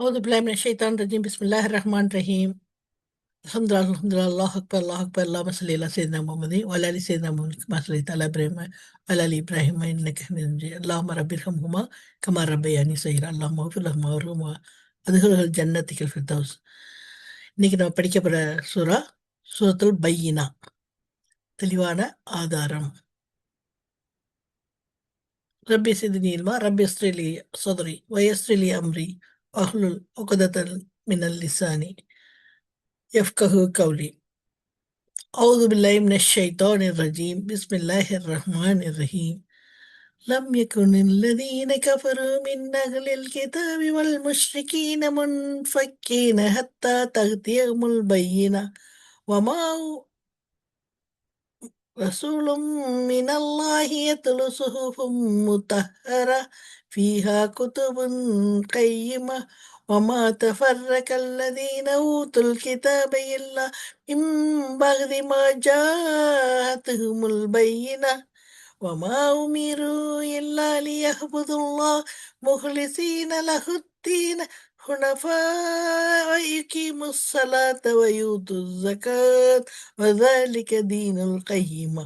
أعوذ بالله من الشيطان الرجيم بسم الله الرحمن الرحيم الحمد لله الحمد لله الله أكبر الله أكبر اللهم صل على سيدنا محمد وعلى آل سيدنا محمد كما صليت على إبراهيم وعلى آل إبراهيم إنك حميد مجيد اللهم رب ارحمهما كما ربياني صغيرا اللهم اغفر لهما وارحمهما அதுகள் ஜன்னத்திகள் ஃபிர்தௌஸ். இன்னைக்கு நம்ம படிக்க போற சூரா சூரத்துல் பையினா, தெளிவான ஆதாரம். ரப்பி சிதினி இல்மா ரப்பி யஸ்ரிலி சத்ரி வயஸ்ரிலி அம்ரி வஹ்லுல் உக்தத்தன் மினல் லிசானி யஃப்கஹு கௌலி. أعوذ بالله من الشيطان الرجيم بسم الله الرحمن الرحيم. لم يكن الذين كفروا من أهل الكتاب والمشركين منفكين حتى تأتيهم البينة وما رسول من الله يتلو صحف مطهرة فيها كتب قيمة وما تفرق الذين أوتوا الكتاب إلا من بعد ما جاءتهم البينة وما أمروا إلا ليعبدوا الله مخلصين له الدين حنفاء ويقيموا الصلاة ويؤتوا الزكاة وذلك دين القيمة.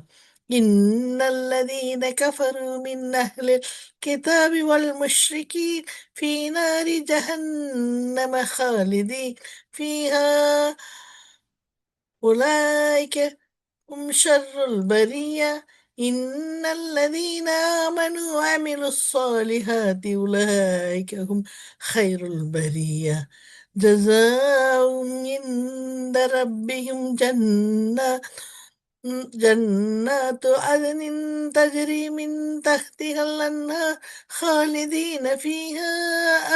إن الذين كفروا من أهل الكتاب والمشركين في نار جهنم خالدين فيها أولئك هم شر البرية. إن الذين آمنوا وعملوا الصالحات أولئك هم خير البرية جزاؤهم عند ربهم جنات عدن تجري من تحتها الأنهار خالدين فيها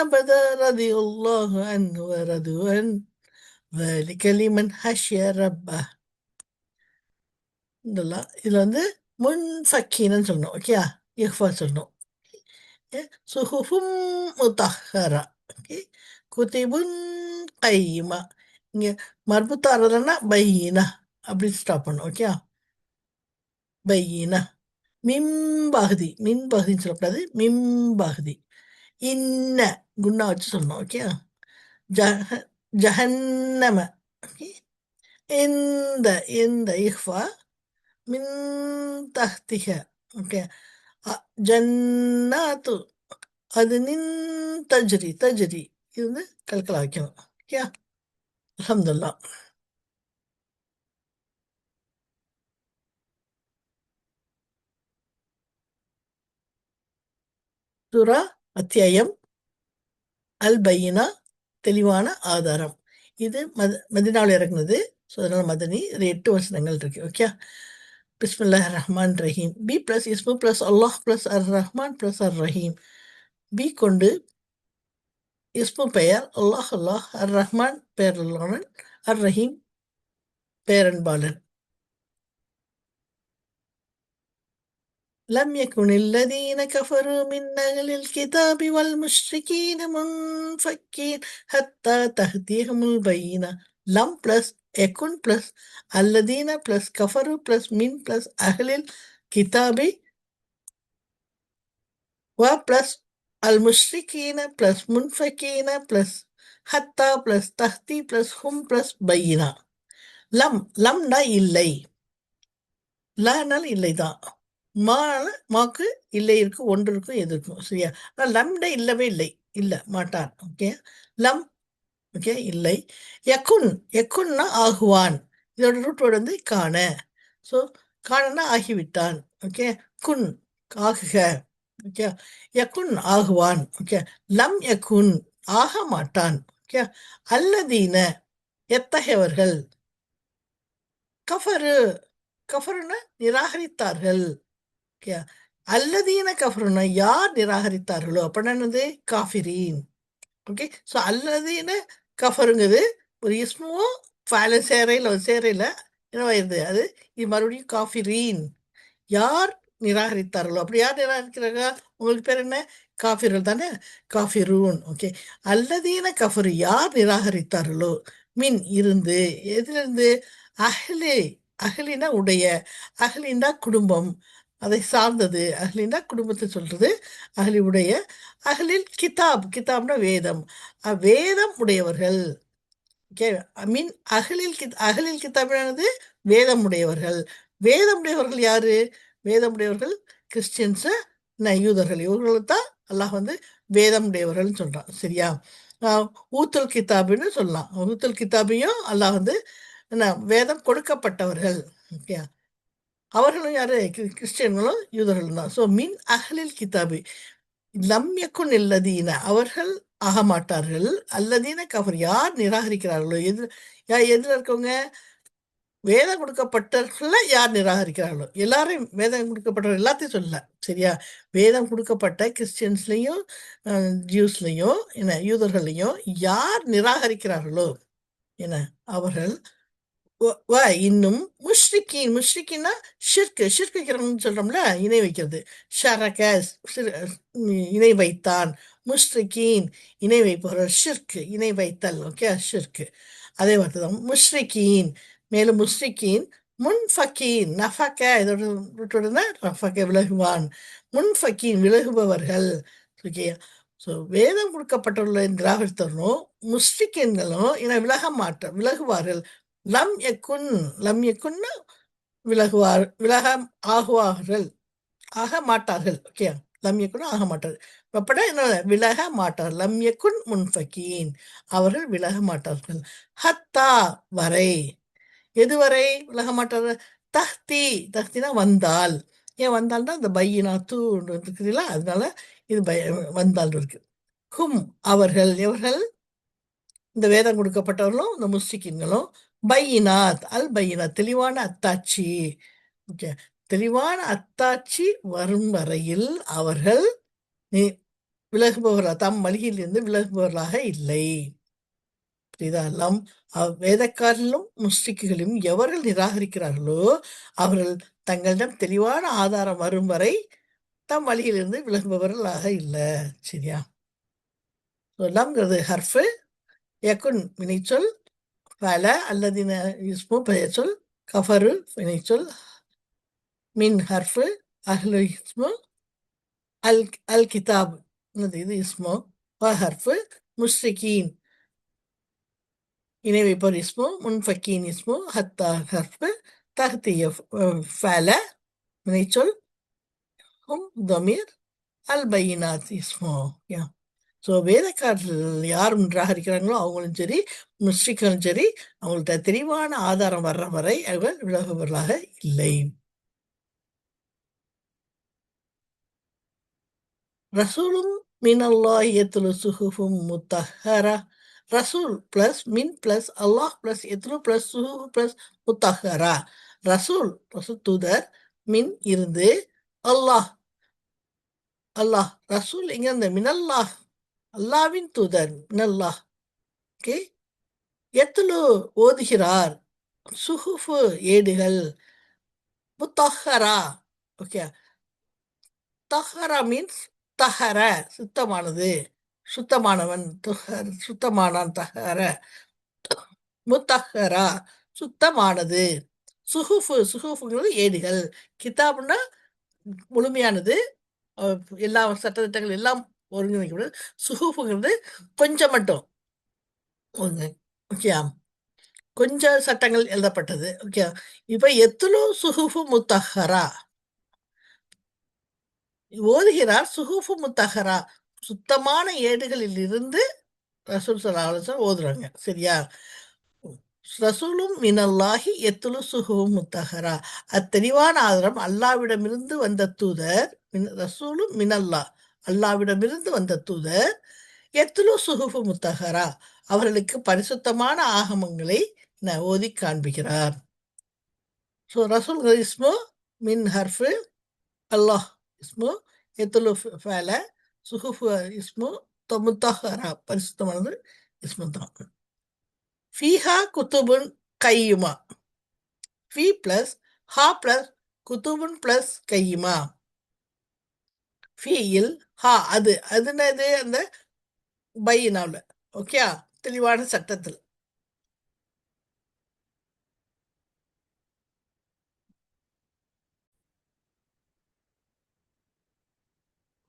أبدا رضي الله عنه ورضوا عنه ذلك لمن خشي ربه. இதெல்லாம் இதில் வந்து முன்ஃபக்கீன்னு சொல்லணும். ஓகே, இஃபா சொல்லணும். சுஹுஃபும் முத்தஹரா, ஓகே, குதிபுன் கைமா. இங்கே மர்புத்தாரதுன்னா பையினா அப்படி ஸ்டாப் பண்ணணும். ஓகே, பையினா. மிம்பகுதி, மின்பகுதின்னு சொல்லக்கூடாது, மிம்பகுதி. இன்ன குண்ணா வச்சு சொல்லணும். ஓகே, ஜஹன்னம. ஓகே, இந்த இஃபா மின் தஹ்திஹ. ஓகே, ஜன்னாத்து அது நின் தஜ்ரி தஜ்ரி. இது வந்து கல்கலா வைக்கணும். ஓகே, அல்ஹம்துலில்லாஹ். சூரா அத்தியாயம் அல் பையினா, தெளிவான ஆதாரம். இது மதினாவில் இறக்குனது. ஸோ அதனால மதனி. இது 8 வசனங்கள் இருக்கு. ஓகே, பிஸ்மில்லாஹ் ரஹ்மான் ரஹீம். பி பிளஸ் இஸ்மு பிளஸ் அல்லாஹ் பிளஸ் அர் ரஹ்மான் பிளஸ் அர் ரஹீம். பி கொண்டு இஸ்மு பெயர், அல்லாஹ் அல்லாஹ், அர் ரஹ்மான் பேரல்லாளன், அர் Rahim பேரன்பாளன். لم يكن الذين كفروا من أهل الكتاب والمشركين منفكين حتى تهديهم البينة. لم plus يكن plus الذين plus كفروا plus من plus أهل الكتاب و plus المشركين plus منفكين plus حتى plus تهدي plus هم plus بينة. லம்னா இல்லை, லானால் இல்லை தான். மாக்கு இல்லை இருக்கு, ஒன்று இருக்கும், எது இருக்கும். சரியா? ஆனால் லம்ட இல்லவே இல்லை, இல்லை மாட்டான். ஓகே, லம். ஓகே, இல்லை. யக்குன், யக்குன்னா ஆகுவான். இதோட ரூட் வேர்டு வந்து காண. ஸோ காணனா ஆகிவிட்டான். ஓகே, குன் ஆகுக. ஓகே, யக்குன் ஆகுவான். ஓகே, லம் யக்குன் ஆக மாட்டான். ஓகே, அல்லதீன எத்தகையவர்கள், கஃபரு கஃபருன்னா நிராகரித்தார்கள். ஓகே, அல்லதீன கஃபருன்னா யார் நிராகரித்தார்களோ அப்படின்னா என்னது, காஃபிரீன். ஓகே, ஸோ அல்லதீன கஃபருங்கிறது ஒரு இஸ்மும் ஃபேல சேரையில் என்ன ஆயிருது, அது இது மறுபடியும் காஃபிரீன், யார் நிராகரித்தார்களோ. அப்படி யார் நிராகரிக்கிறாங்க? உங்களுக்கு பேர் என்ன? காஃபிர்கள் தானே, காஃபிரூன். ஓகே, அல்லதீன கஃபரு யார் நிராகரித்தார்களோ, மின் இருந்து, எதிலிருந்து, அஹ்லி, அஹ்லினா உடைய, அஹ்லின்னா குடும்பம், அதை சார்ந்தது. அஹ்லின்னா குடும்பத்தை சொல்றது. அஹ்லியுடைய. அஹ்லில் கிதாப், கிதாப்னா வேதம். வேதம் உடையவர்கள். ஓகே. மீன் அகலில் கிதாபானது வேதம் உடையவர்கள். வேதம் உடையவர்கள் யாரு? வேதம் உடையவர்கள் கிறிஸ்டியன்ஸ், யூதர்கள். இவர்களுக்கு தான் அல்லாஹ் வந்து வேதம் உடையவர்கள்னு சொல்றான். சரியா? ஆஹ் ஊத்துல் கிதாபுன்னு சொல்லலாம். ஊத்துல் கிதாபையும் அல்லாஹ் வந்து என்ன, வேதம் கொடுக்கப்பட்டவர்கள். ஓகே. அவர்களும் யாரு? கிறிஸ்டியன்களும் யூதர்களும் தான். ஸோ மின் அஹ்லில் கிதாபி லம் யக்குன் இல்லதீன, அவர்கள் ஆகமாட்டார்கள். அல்லதீன கஃபர், யார் நிராகரிக்கிறார்களோ, எதுல இருக்கவங்க? வேதம் கொடுக்கப்பட்டவர்கள யார் நிராகரிக்கிறார்களோ, எல்லாரையும் வேதம் கொடுக்கப்பட்டவர்கள் எல்லாத்தையும் சொல்லல. சரியா? வேதம் கொடுக்கப்பட்ட கிறிஸ்டியன்ஸ்லையும் ஜூஸ்லையும் என்ன யூதர்களையும் யார் நிராகரிக்கிறார்களோ என்ன, அவர்கள் இன்னும் முஷ்ரிக்கீன். முஷ்ரிக்கின்னா ஷிர்கு, ஷிர்க் வைக்கிறவங்கன்னு சொல்றோம்ல, இணை வைக்கிறது. ஷரக, இணை வைத்தான். முஷ்ரிக்கீன், இணை வைப்பவர்கள். ஷிர்க், இணை வைத்தல். ஓகே, ஷிர்க். அதே வார்த்தை தான் முஷ்ரிக்கீன். மேலும் முஷ்ரிக்கீன் முன்ஃபக்கீன், நஃபக்க இதோட விட்டுடுனா ரஃபக்க விலகுவான். முன்ஃபக்கீன் விலகுபவர்கள். ஓகே. ஸோ வேதம் கொடுக்கப்பட்டுள்ள திராவிடத்தரும் முஸ்லிக்கீன்களும் என விலகுவார்கள். லம் யக்குன், லம் யக்குன்னு விலக ஆகுவார்கள், ஆக மாட்டார்கள். ஓகே. லம் யக்குன் ஆக மாட்டார்கள். அப்பட என்ன, விலக மாட்டார்கள். லம் யக்குன் முன்ஃபக்கீன், அவர்கள் விலக மாட்டார்கள். ஹத்தா, வரை. எதுவரை விலக மாட்டார்கள்? தஹ்தி, தஹ்தினா வந்தால். ஏன் வந்தால்னா இந்த பையினா தூ இருக்குதுல்ல, அதனால இது வந்தால் இருக்கு. ஹும், அவர்கள். எவர்கள்? இந்த வேதம் கொடுக்கப்பட்டவர்களும் இந்த முஸ்லிக்கின்களும். பையினாத், அல் பையினாத், தெளிவான அத்தாட்சி. ஓகே. தெளிவான அத்தாட்சி வரும் வரையில் அவர்கள் விலகுபவர்களாக, தம் வழியிலிருந்து விலகுபவர்களாக இல்லை. புரியுதா? எல்லாம் வேதக்காரர்களும் முஸ்லிக்குகளையும் எவர்கள் நிராகரிக்கிறார்களோ அவர்கள் தங்களிடம் தெளிவான ஆதாரம் வரும் வரை தம் வழியிலிருந்து விலகுபவர்களாக இல்லை. சரியா? எல்லாம்ங்கிறது ஹர்ஃபு. யக்குன் வினைச்சொல். பல அல்லதின இஸ்மு பெயர்ச்சொல். கஃபரு வினைச்சொல். மின் ஹர்ஃபு. அஹ்லு இஸ்மு. அல் அல் கிதாப் இது இஸ்மு. ஹர்ஃபு. முஸ்ரிகீன் இணை வைப்போர் இஸ்மு. முன்ஃபக்கீன் இஸ்மு. ஹத்தா ஹர்ஃபு. தஹ்திய ஃபல வினைச்சொல். ஹும் தமீர். அல் பையினாத் இஸ்மு. யா. ஸோ வேதக்காரர்கள் யார் நிராகரிக்கிறாங்களோ அவங்களும் சரி, முஸ்லிக்களும் சரி, அவங்கள்ட்ட தெளிவான ஆதாரம் வர்ற வரை அவர் விலகுவர்களாக இல்லை. ரசூலும் மினல்லாஹி யத்லு சுஹுஃபும் முத்தஹரா. ரசூல் பிளஸ் மின் பிளஸ் அல்லாஹ் பிளஸ் யத்லு பிளஸ் சுஹுஃபு பிளஸ் முத்தஹரா. ரசூல், ரசூல் தூதர். மின் இருந்து. அல்லாஹ், அல்லாஹ். ரசூல் இங்க இந்த மினல்லாஹ், அல்லாவின் தூதர். மினல்லாஹ். ஓகே. எத்லு ஓதுகிறார். சுஹுஃபு ஏடுகள். முத்தஹரா. ஓகே. தஹரா மீன்ஸ் தஹர, சுத்தமானது. சுத்தமானவன். சுத்தமானான். தஹர. முத்தஹரா, சுத்தமானது. சுஹுஃபு, சுஹுஃபுங்கிறது ஏடுகள். கிதாப்னா முழுமையானது, எல்லா சட்டத்திட்டங்கள் எல்லாம் ஒருங்கிணைக்கப்படுது. சுஹுஃபுங்கிறது கொஞ்சம் மட்டும். ஓகே. கொஞ்சம் சட்டங்கள் எழுதப்பட்டது. ஓகே. இப்ப எத்துலு சுஹுஃபு முத்தஹரா. ஓதுகிறார். சுஹுஃபு முத்தஹரா, சுத்தமான ஏடுகளில் இருந்து ரசூல் ஸல்லல்லாஹு அலைஹி வஸல்லம் ஓதுறாங்க. சரியா? ரசூலும் மினல்லாஹி எத்துலு சுஹுஃபு முத்தஹரா, அத்தெளிவான ஆதாரம் அல்லாவிடமிருந்து வந்த தூதர். ரசூலும் மினல்லாஹ், அல்லாவிடமிருந்து வந்த தூதர். எத்துலு சுஹுஃபு முத்தஹரா, அவர்களுக்கு பரிசுத்தமான ஆகமங்களை ஓதி காண்பிக்கிறார். ஸோ ரசூல் இஸ்மு. மின் ஹர்ஃபு. அல்லாஹ் இஸ்மு. எத்துலு ஃபேல. சுஹுஃபு இஸ்மு. முத்தஹரா, பரிசுத்தமானது இஸ்மு தான். ஃபீஹா குத்துபுன் கையுமா. ஃபீ பிளஸ் ஹா பிளஸ் குத்துபுன் பிளஸ் கையுமா. ஃபீயில் ஹா, அது அதுனது அந்த பையினாவில். ஓகே. தெளிவான சட்டத்தில்.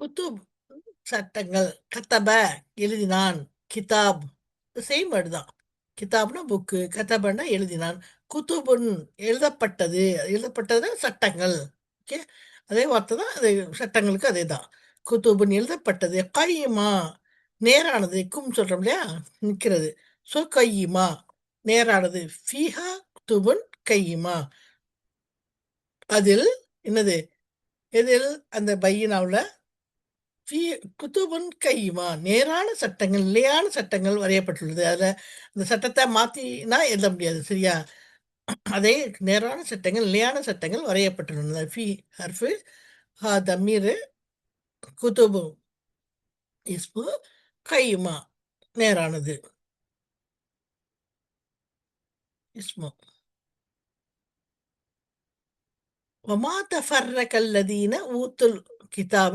குத்துப் சட்டங்கள். கத்தப எழுதினான். கிதாப் சேம் வேர்டு தான். கிதாப்னா புக்கு, கதபன்னா எழுதினான். குத்துபுன் எழுதப்பட்டது. எழுதப்பட்டதுன்னா சட்டங்கள். ஓகே, அதே வார்த்தை தான். அது சட்டங்களுக்கு அதே தான். குத்துபுன் எழுதப்பட்டது. கையுமா நேரானது. கும் சொல்றோம் இல்லையா, நிற்கிறது. ஸோ கையுமா நேரானது. ஃபீஹா குத்துபுன் கையுமா. அதில் என்னது, எதில் அந்த பையினாவில் குத்துபுன் கையுமா நேரான சட்டங்கள், நிலையான சட்டங்கள் வரையப்பட்டுள்ளது. அதில் அந்த சட்டத்தை மாற்றினா எழுத முடியாது, சரியா? அதே நேரான சட்டங்கள், நிலையான சட்டங்கள் வரையப்பட்டுள்ளன. ஃபி ஹர்ஃபு, ஹா தம்மீர், குத்துபு இஸ்மு, கையுமா நேரானது. இஸ்மு. வமா தஃபர்ரக அல்லதீன ஊத்துல் கிதாப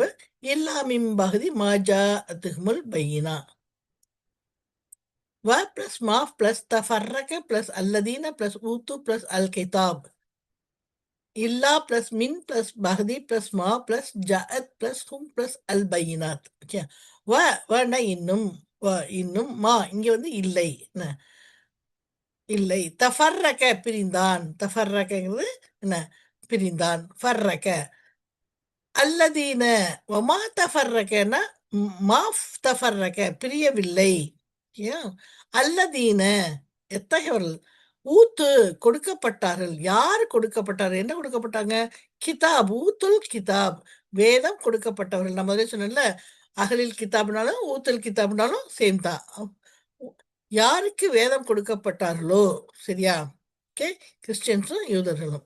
இல்லா மின் பஹ்தி மா ஜாஅத்துஹுமுல் பையினா. வ பிளஸ் மாஃப் பிளஸ் தஃபர்ரக பிளஸ் அல்லதீன பிளஸ் ஊத்து பிளஸ் அல் கிதாப். இல்லா பிளஸ் மின் பிளஸ் பஹதி பிளஸ் மா பிளஸ் ஜஅத் பிளஸ் ஹும் பிளஸ் அல் பையினாத். ஓகே. வ வன இன்னும். வ இன்னும். மா இங்க வந்து இல்லை. என்ன? இல்லை. தஃபர்ரக பிரிந்தான். தஃபர்ரகங்கிறது என்ன? பிரிந்தான். ஃபர்ரக. அல்லதீன. வமா தஃபர்ரகனா மாஃப் தஃபர்ரக பிரியவில்லை. ஏன்? அல்லதீன எத்தகையவர்கள். ஊத்து கொடுக்கப்பட்டார்கள். யார் கொடுக்கப்பட்டார்கள்? என்ன கொடுக்கப்பட்டாங்க? கிதாப். ஊத்துல் கிதாப் வேதம் கொடுக்கப்பட்டவர்கள். நான் முதல்ல சொன்னேன்ல, அகலில் கிதாப்னாலும் ஊத்துல் கிதாப்னாலும் சேம் தான். யாருக்கு வேதம் கொடுக்கப்பட்டார்களோ, சரியா? ஓகே, கிறிஸ்டியன்ஸும் யூதர்களும்.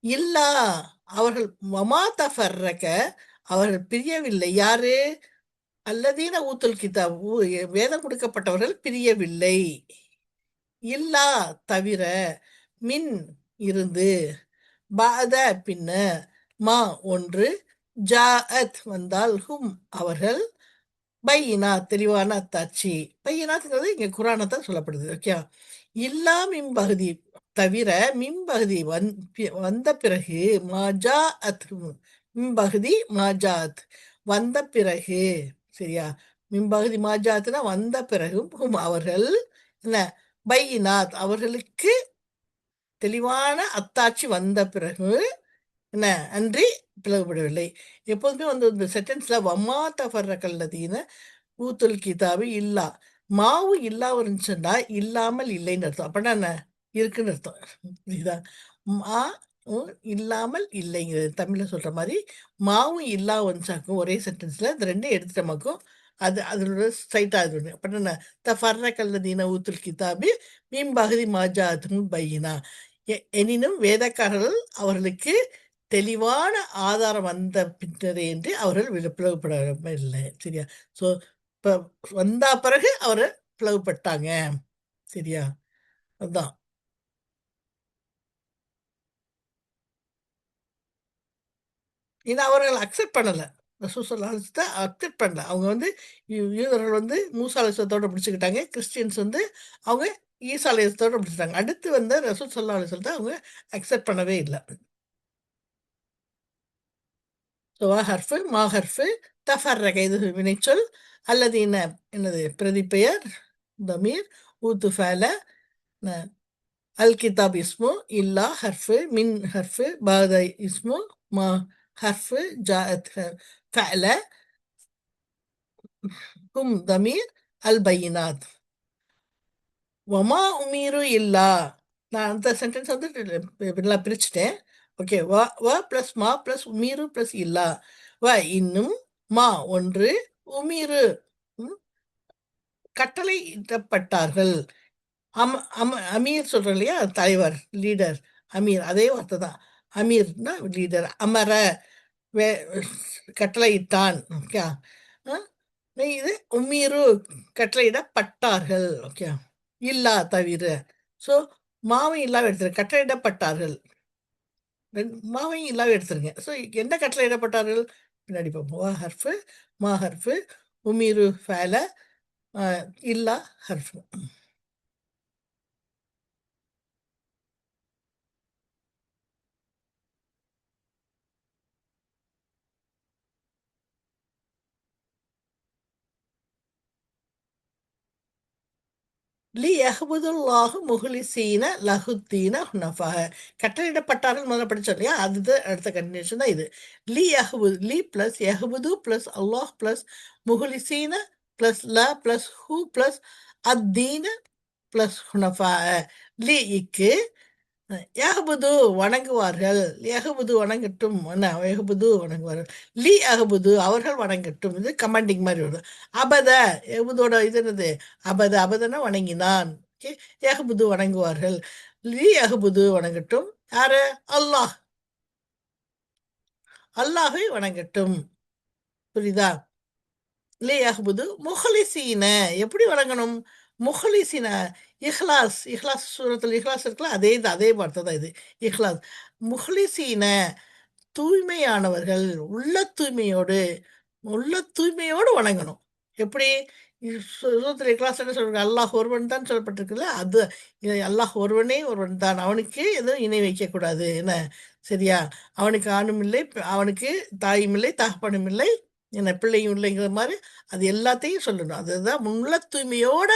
இல்லா அவர்கள். வமா தஃபர்ரக அவர்கள் பிரியவில்லை. யாரு? அல்லதீன ஊத்துல் கிதாப் வேதம் கொடுக்கப்பட்டவர்கள் பிரியவில்லை. இல்லா தவிர. மின் இருந்து. பாத பின்ன. மா ஒன்று. ஜாஅத் வந்தால். ஹும் அவர்கள். பையினா தெளிவான அத்தாட்சி. பையினாத்துங்கிறது இங்க குரானத்தான் சொல்லப்படுது. ஓகே. இல்லா மின்பகுதி தவிர. மின்பகுதி வந்த பிறகு. மாஜா அத். மின்பகுதி மாஜாத் வந்த பிறகு, சரியா? மின்பகுதி மாஜாத்னா வந்த பிறகு. ஹும் அவர்கள். என்ன? பையினாத் அவர்களுக்கு தெளிவான அத்தாட்சி வந்த பிறகு. என்ன? அன்றி பிளவுபடவில்லை. எப்போதுமே வந்து இந்த சென்டென்ஸ்ல வமா தஃபர்ரகல்லதீன ஊத்துல் கிதாபு இல்லா. மாவு இல்லாம இருந்துச்சுன்னா இல்லாமல் இல்லைன்னு அர்த்தம். அப்படின்னா என்ன? இருக்குன்னு அர்த்தம். இதுதான். மா இல்லாமல் இல்லைங்கிறது தமிழ்ல சொல்ற மாதிரி. மாவும் இல்லா வந்துச்சாக்கும் ஒரே சென்டென்ஸ்ல இந்த ரெண்டையும் எடுத்துட்டமாக்கும். அது அதோட ஸ்ட்ரைட்டா இது ஒண்ணு. அப்படின்னா என்ன? தஃபர்ரகல்லதீன ஊத்துல் கிதாபி மீன் பகுதி மாஜா அதுவும் பையினா. எனினும் வேதக்காரர்கள் அவர்களுக்கு தெளிவான ஆதாரம் வந்த பின்னரே என்று அவர்கள் பிளவுபடவில்லை, சரியா? ஸோ இப்போ வந்தா பிறகு அவரை பிளவுபட்டாங்க, சரியா? அதுதான். இது அவர்கள் அக்செப்ட் பண்ணல. ரசூல் ஸல்லல்லாஹு அலைஹி வஸல்லம் அக்செப்ட் பண்ணல. அவங்க வந்து யூதர்கள் வந்து மூசா அலைஹிஸ்ஸலாத்தோட பிடிச்சுக்கிட்டாங்க. கிறிஸ்டியன்ஸ் வந்து அவங்க ஈசா அலைஹிஸ்ஸலாத்தோட பிடிச்சிட்டாங்க. அடுத்து வந்து ரசூல் ஸல்லல்லாஹு அலைஹி வஸல்லத்த அவங்க அக்செப்ட் பண்ணவே இல்ல. ஸோ வா ஹர்ஃபு, மா ஹர்ஃபு, தஃபர்ரக இது வினைச்சொல். அல்லதீன என்னது பிரதிபெயர் தமீர். ஊத்து ஃபேல. அல் கிதாப் இஸ்மு. இல்லா ஹர்ஃபு. மின் ஹர்ஃபு. பாத இஸ்மு. மா ஹர்ஃபு. ஜாஅத் ஃபஅல. ஹும் தமீர். அல் பையினாத். வமா உமீரு இல்லா. நான் அந்த சென்டென்ஸ் வந்து இப்படிலாம் பிரிச்சுட்டேன். ஓகே. வ வ ப்ளஸ் மா ப்ளஸ் உமீரு ப்ளஸ் இல்லா. வ இன்னும். மா ஒன்று. உமீரு கட்டளை இடப்பட்டார்கள். அமீர் சொல்றோம் இல்லையா, தலைவர், லீடர். அமீர் அதே வார்த்தை தான். அமீர்னா லீடர். அமர வே கட்டளையிட்டான். ஓகே. இது உமீரு கட்டளையிடப்பட்டார்கள். ஓகே. இல்லா தவிர. ஸோ மாவை இல்லாம எடுத்துருங்க. கட்டளையிடப்பட்டார்கள். மாவையும் இல்லாம எடுத்துருங்க. ஸோ என்ன கட்டளையிடப்பட்டார்கள்? பின்னாடி பார்ப்போம். வா ஹர்ஃபு. மா ஹர்ஃபு. உமீரு ஃபேல. இல்லா ஹர்ஃபு. லி யஹ்புதுல்லாஹு முஹ்லிசீன லஹுத்தீன ஹுனஃபாஹ. கட்டளையிடப்பட்டார்கள் முதல்ல படிச்சோம் இல்லையா? அது அடுத்த கண்டினியூஷன் தான் இது. லி பிளஸ் யஹ்புது பிளஸ் அல்லாஹ் பிளஸ் முஹ்லிசீன பிளஸ் பிளஸ் ஹூ பிளஸ் அத்தீன பிளஸ் ஹுனஃபாஹ. லி இக்கு யஹ்புது வணங்குவார்கள். யஹ்புது வணங்கட்டும். என்ன யஹ்புது வணங்குவார்கள். லி அஹ்புது அவர்கள் வணங்கட்டும். இது கமாண்டிங் மாதிரி வருது. அபத யஹ்புதோட இது என்னது? அபத அபதன வணங்கினான். ஓகே. யஹ்புது வணங்குவார்கள். லி அஹ்புது வணங்கட்டும். யாரு? அல்லாஹ். அல்லாஹை வணங்கட்டும். புரியுதா? லி அஹ்புது முஹ்லிசீன எப்படி வணங்கணும்? முஹ்லிசீன இஹ்லாஸ். இஹ்லாஸ் சூரத்தில் இஹ்லாஸ் இருக்குல்ல, அதே தான், அதே வார்த்தை தான் இது. இஹ்லாஸ். முஹ்லிசீன தூய்மையானவர்கள். உள்ள தூய்மையோடு, உள்ள தூய்மையோடு வணங்கணும். எப்படி? சூரத்துல் இக்லாஸ் என்ன சொல்றாங்க? அல்லாஹ் ஒருவன் தான் சொல்லப்பட்டிருக்குல்ல, அது அல்லாஹ் ஒருவனே ஒருவன் தான். அவனுக்கு எதுவும் இணை வைக்கக்கூடாது. என்ன? சரியா? அவனுக்கு ஆணும் இல்லை, அவனுக்கு தாயும் இல்லை, தகப்பனும் இல்லை, என்ன பிள்ளையும் இல்லைங்கிற மாதிரி அது எல்லாத்தையும் சொல்லணும். அதுதான் உள்ள தூய்மையோட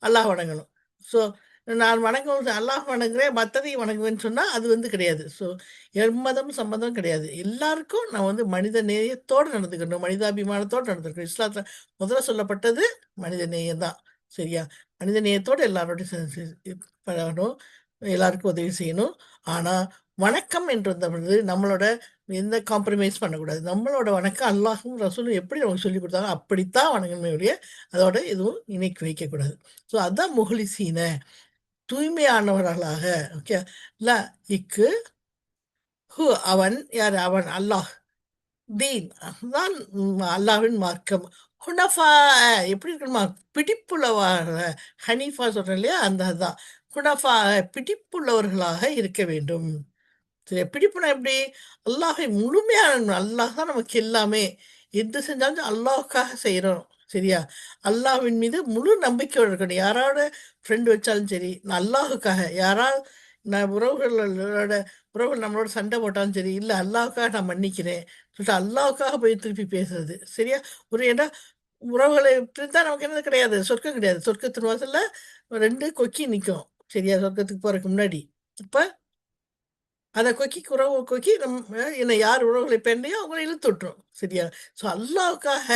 அல்லாஹ் வணங்கணும். ஸோ நான் வணங்கும் அல்லாஹ் வணங்குறேன், மற்றதையும் வணங்குவேன்னு சொன்னால் அது வந்து கிடையாது. ஸோ எம்மதம் சம்மதம் கிடையாது. எல்லாருக்கும் நான் வந்து மனித நேயத்தோடு நடந்துக்கணும், மனிதாபிமானத்தோடு நடந்துக்கணும். இஸ்லாத்தில் முதல்ல சொல்லப்பட்டது மனித நேயம் தான். சரியா? மனித நேயத்தோடு எல்லாரோடையும் பழகணும், எல்லாருக்கும் உதவி செய்யணும். ஆனால் வணக்கம் என்று வந்தபொழுது நம்மளோட எந்த காம்ப்ரமைஸ் பண்ணக்கூடாது. நம்மளோட வணக்கம் அல்லாஹும் ரசூலும் எப்படி நமக்கு சொல்லிக் கொடுத்தாங்க அப்படித்தான் வணங்கணுமே ஒழிய அதோட எதுவும் இணைக்கு வைக்கக்கூடாது. ஸோ அதுதான் முஹ்லிசீன தூய்மையானவர்களாக. ஓகே. ல இக்கு ஹு அவன் யார்? அவன் அல்லாஹ். தீன் தான் அல்லாஹ்வின் மார்க்கம். ஹுனஃபா எப்படி இருக்கணுமா? பிடிப்புள்ளவாக. ஹனீஃபா சொல்றேன் இல்லையா? அந்த அதுதான். ஹுனஃபா பிடிப்புள்ளவர்களாக இருக்க வேண்டும். சரி, பிடிப்புனா எப்படி? அல்லாஹை முழுமையா அல்லாஹ் தான் நமக்கு எல்லாமே. எது செஞ்சாலும் அல்லாஹ்வுக்காக செய்றோம். சரியா? அல்லாஹ்வின் மீது முழு நம்பிக்கையோட இருக்கணும். யாரோட ஃப்ரெண்ட் வச்சாலும் சரி, நான் அல்லாஹுக்காக. யாராவது நான் உறவுகளோட உறவுகள் நம்மளோட சண்டை போட்டாலும் சரி, இல்ல அல்லாஹ்வுக்காக நான் மன்னிக்கிறேன் சொல்லிட்டு அல்லாஹ்வுக்காக போய் திருப்பி பேசுறது. சரியா? ஒரு ஏன்னா உறவுகளை பிரிந்தா நமக்கு என்னது கிடையாது, சொர்க்கம் கிடையாது. சொர்க்கத்தின் வாசல்ல 2 கொக்கி நிக்கும். சரியா? சொர்க்கத்துக்கு போறதுக்கு முன்னாடி. இப்ப அந்த கொக்கிக்கு உறவு கொக்கி என்னை யார் உறவுகளை பேணலையோ அவங்கள இழுத்து விட்டுரும். சரியா? ஸோ அல்லாவுக்காக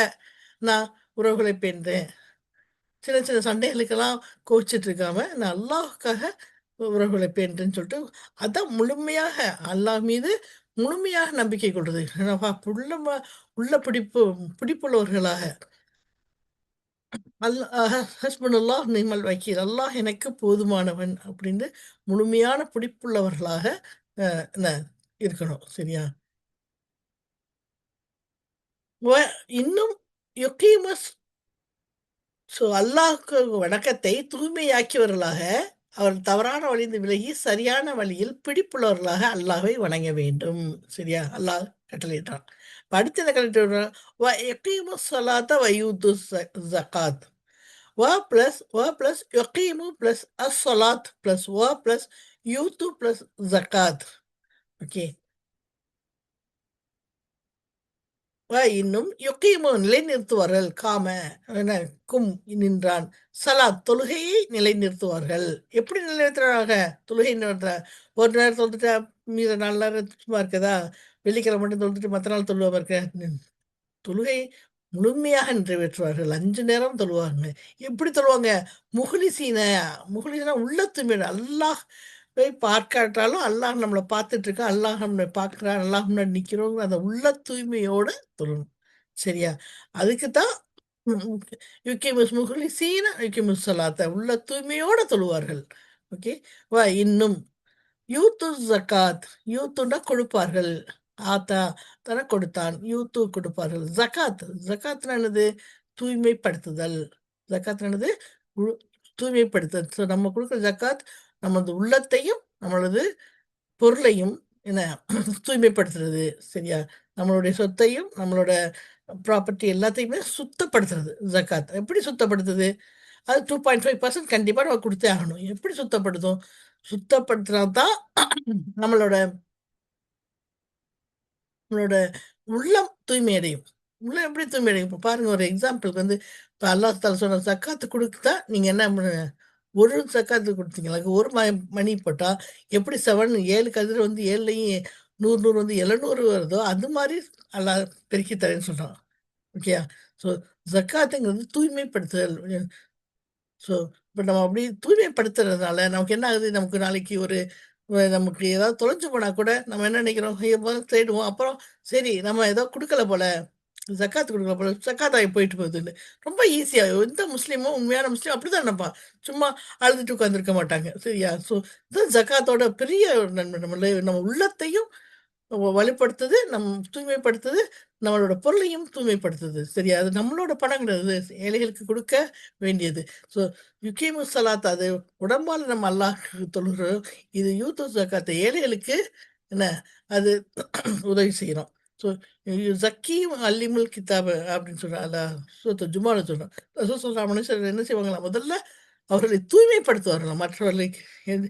நான் உறவுகளை பேணுறேன். சின்ன சின்ன சண்டைகளுக்கெல்லாம் கோவிச்சிட்டு இருக்காம நான் அல்லாஹ்வுக்காக உறவுகளை பேணுறேன்னு சொல்லிட்டு அதான் முழுமையாக அல்லாஹ் மீது முழுமையாக நம்பிக்கை கொள்றது. உள்ள பிடிப்புள்ளவர்களாக. ஹஸ்புனல்லாஹ் நிமல் வக்கீல். அல்லாஹ் எனக்கு போதுமானவன் அப்படின்னு முழுமையான பிடிப்புள்ளவர்களாக என்ன இருக்கணும். சரியா? இன்னும் யுகீமஸ் அல்லாஹ்க்கு வணக்கத்தை தூய்மையாக்கியவர்களாக, அவர் தவறான வழியிலிருந்து விலகி சரியான வழியில் பிடிப்புள்ளவர்களாக அல்லாஹ்வை வணங்க வேண்டும். சரியா? அல்லாஹ் கட்டளையிட்டான். இப்ப அடுத்து என்ன கட்டளையிட்டான்? யகீமுஸ் ஸலாத்த வ யூத்துஸ் ஸகாத். பிளஸ் யகீமு பிளஸ் அஸ்-ஸலாத் பிளஸ் பிளஸ் யூத்து பிளஸ் ஸகாத். ஓகே. இன்னும் யுக்கீமு நிலைநிறுத்துவார்கள். காம என்ன கும் நின்றான். சலாத் தொழுகையை நிலைநிறுத்துவார்கள். எப்படி நிலைநிறுத்துறாங்க? தொழுகை நிறுத்த ஒரு நேரம் தொழுதுட்டா மீத 4 நேரம் சும்மா இருக்குதா? வெள்ளிக்கிழமை மட்டும் தொழுதுட்டு மத்த நாள் தொழுவாம இருக்க? தொழுகை முழுமையாக நிறைவேற்றுவார்கள். 5 நேரம் தொழுவாங்க. எப்படி தொழுவாங்க? முஹ்லிசீன. முஹ்லிசீனா உள்ள தூய்மையோட. அல்லாஹ்வை பார்க்காட்டாலும் அல்லாஹ் நம்மள பார்த்துட்டு இருக்கான். அல்லாஹ் நம்மள பார்க்குறான். அல்லாஹ் முன்னாடி நிக்கிறோங்கிற அந்த உள்ள தூய்மையோட தொழணும். சரியா? அதுக்கு தான் யுகிமுஸ் முஹ்லிசீன யுகிமுஸ் ஸலாத்த உள்ள தூய்மையோட தொழுவார்கள். ஓகே. இன்னும் யூத்து ஜக்காத். யூத்துன்னா கொடுப்பார்கள். ஆத்தா தன கொடுத்தான். யூத்து கொடுப்பார்கள். ஜக்காத். ஜக்காத்னா என்னது? தூய்மைப்படுத்துதல். ஜக்காத்னா என்னது? உ- தூய்மைப்படுத்துதல். ஸோ நம்ம கொடுக்குற ஜக்காத் நமது உள்ளத்தையும் நம்மளது பொருளையும் என்ன தூய்மைப்படுத்துறது. சரியா? நம்மளுடைய சொத்தையும் நம்மளோட ப்ராப்பர்ட்டி எல்லாத்தையுமே சுத்தப்படுத்துறது ஜக்காத். எப்படி சுத்தப்படுத்துது? அது 2.5% கண்டிப்பா நம்ம குடுத்தே ஆகணும். எப்படி சுத்தப்படுத்தும்? சுத்தப்படுத்தினா தான் நம்மளோட நம்மளோட உள்ளம் தூய்மை அடையும். உள்ளம் எப்படி தூய்மை அடையும்? இப்ப பாருங்க, ஒரு எக்ஸாம்பிளுக்கு வந்து இப்ப அல்லாஹ் தஆலா சொன்ன ஜக்காத்து குடுத்தா நீங்க என்ன பண்ணுங்க? ஒரு ஜக்காத்து கொடுத்தீங்களா? ஒரு மணி போட்டா எப்படி 7 கதிர் வந்து 7லயும் 100 100 வந்து 700 வருதோ, அது மாரி அல்லாஹ் பெருக்கி தரேன்னு சொல்றான். ஓகேயா? ஸோ ஜக்காத்துங்கிறது தூய்மைப்படுத்துதல். ஸோ, இப்ப நம்ம அப்படி தூய்மைப்படுத்துறதுனால நமக்கு என்ன ஆகுது? நமக்கு நாளைக்கு ஒரு நமக்கு ஏதாவது தொலைஞ்சு போனா கூட நம்ம என்ன நினைக்கிறோம்? ஐயோ! முதல்ல தேடுவோம். அப்புறம் சரி நம்ம ஏதோ குடுக்கல போல. ஜக்காத் குடுக்கல போல. ஜக்காத் ஆகி போயிட்டு போகுதுன்னு. ரொம்ப ஈஸியா எந்த முஸ்லீமும் உண்மையான முஸ்லீம் அப்படிதான் நினைப்பான். சும்மா அழுதுட்டு உட்கார்ந்திருக்க மாட்டாங்க. சரியா? ஸோ, இதுதான் ஜக்காத்தோட பெரிய ஒரு நன்மை. நம்ம உள்ளத்தையும் வலுப்படுத்துது, தூய்மைப்படுத்துது, நம்மளோட பொருளையும் தூய்மைப்படுத்துது. சரியா? அது நம்மளோட பணம் கிடையாது. ஏழைகளுக்கு கொடுக்க வேண்டியது. ஸோ, யுகீமு ஸலாத் அது உடம்பால நம்ம அல்லாஹ்க்கு தொழுகிறோம். இது யூத்து ஜக்காத் ஏழைகளுக்கு என்ன அது உதவி செய்றோம். ஸோ, "ஸக்கீம் அல்லிமுல் கித்தாப" அப்படின்னு சொல்றான் அல்லாஹ் சூரத்து ஜும்மால சொல்றான். ரசூல் ஸல்லல்லாஹு அலைஹி வஸல்லம் என்ன செய்வாங்களாம்? முதல்ல அவர்களை தூய்மைப்படுத்துவார்களாம். மற்றவர்களை எது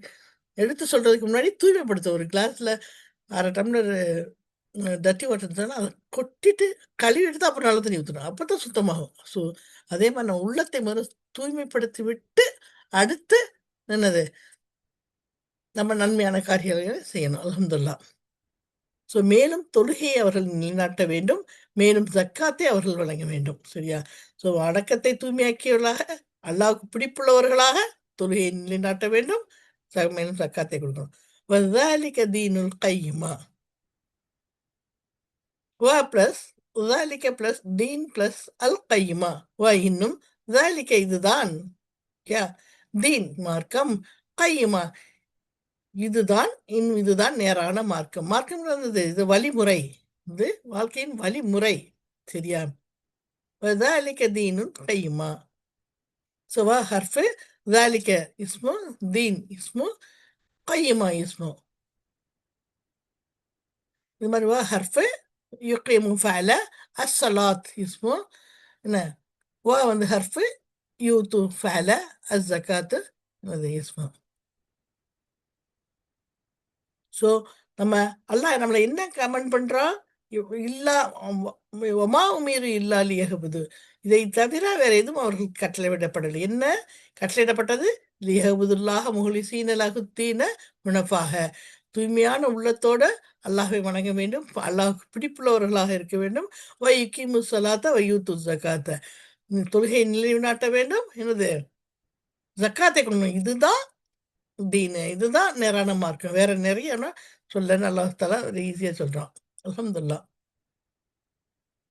எடுத்து சொல்றதுக்கு முன்னாடி தூய்மைப்படுத்த ஒரு கிளாஸ்ல 1/2 டம்ளர் டர்ட்டி வாட்டர் இருந்ததுன்னா, அத கொட்டிட்டு கழுவிட்டு தான் அப்புறம் நல்ல தண்ணி ஊத்தணும். அப்பதான் சுத்தமாகும். ஸோ, அதே மாரி நம்ம உள்ளத்தை முதல்ல தூய்மைப்படுத்தி விட்டு, அடுத்து என்னது? நம்ம நன்மையான காரியங்களை செய்யணும். அல்ஹம்துலில்லாஹ். ஸோ, மேலும் தொழுகையை அவர்கள் நிலைநாட்ட வேண்டும். மேலும் ஜக்காத்தை அவர்கள் வழங்க வேண்டும். சரியா? ஸோ, அடக்கத்தை தூய்மையாக்கியவர்களாக, அல்லாஹ்வுக்கு பிடிப்புள்ளவர்களாக தொழுகையை நிலைநாட்ட வேண்டும். மேலும் ஜக்காத்தை கொடுக்கணும். வذَلِكَ دِينُ الْقَيِّمَةِ பிளஸ் ذَلِكَ பிளஸ் தீன் பிளஸ் அல் கையிமா இன்னும் ذَلِكَ இதுதான் யா தீன் மார்க்கம் கையிமா இதுதான் இதுதான் நேரான மார்க்கம். மார்க்கம் இது வழிமுறை. இது வாழ்க்கையின் வழிமுறை. சரியா? وذلك دين قيما سواء حرف ذلك اسمه دين اسمه قيما اسمه இது மாதிரி حرف يقيم فعل الصلاة اسمه என்ன வந்து حرف يوتو فعل الزكاة அது اسمه ஸோ, நம்ம அல்லாஹ் நம்மள என்ன கமெண்ட் பண்றான்? இல்லா ஒமா உமீரு இல்லா லியஹ்புது. இதை தவிர வேற எதுவும் அவர்களுக்கு கட்டளையிடப்படவில்லை. என்ன கட்டளையிடப்பட்டது? லியஹ்புதுல்லாஹ முஹ்லிஸீன லஹுத்தீன முனஃபாக. தூய்மையான உள்ளத்தோட அல்லாஹ்வை வணங்க வேண்டும். அல்லாஹ்வுக்கு பிடிப்புள்ளவர்களாக இருக்க வேண்டும். யுகீமு ஸலாத்த யூத்து ஸகாத்த. தொழுகையை நிலைநாட்ட வேண்டும். என்னது? ஜக்காத்தை கொடுக்கணும். இதுதான் தீனு. இதுதான் நேரான மார்க்கம். வேற நிறையனா சொல்லன்னு அல்லாஹ் தஆலா ஈஸியா சொல்றான். அல்ஹம்துலில்லாஹ்.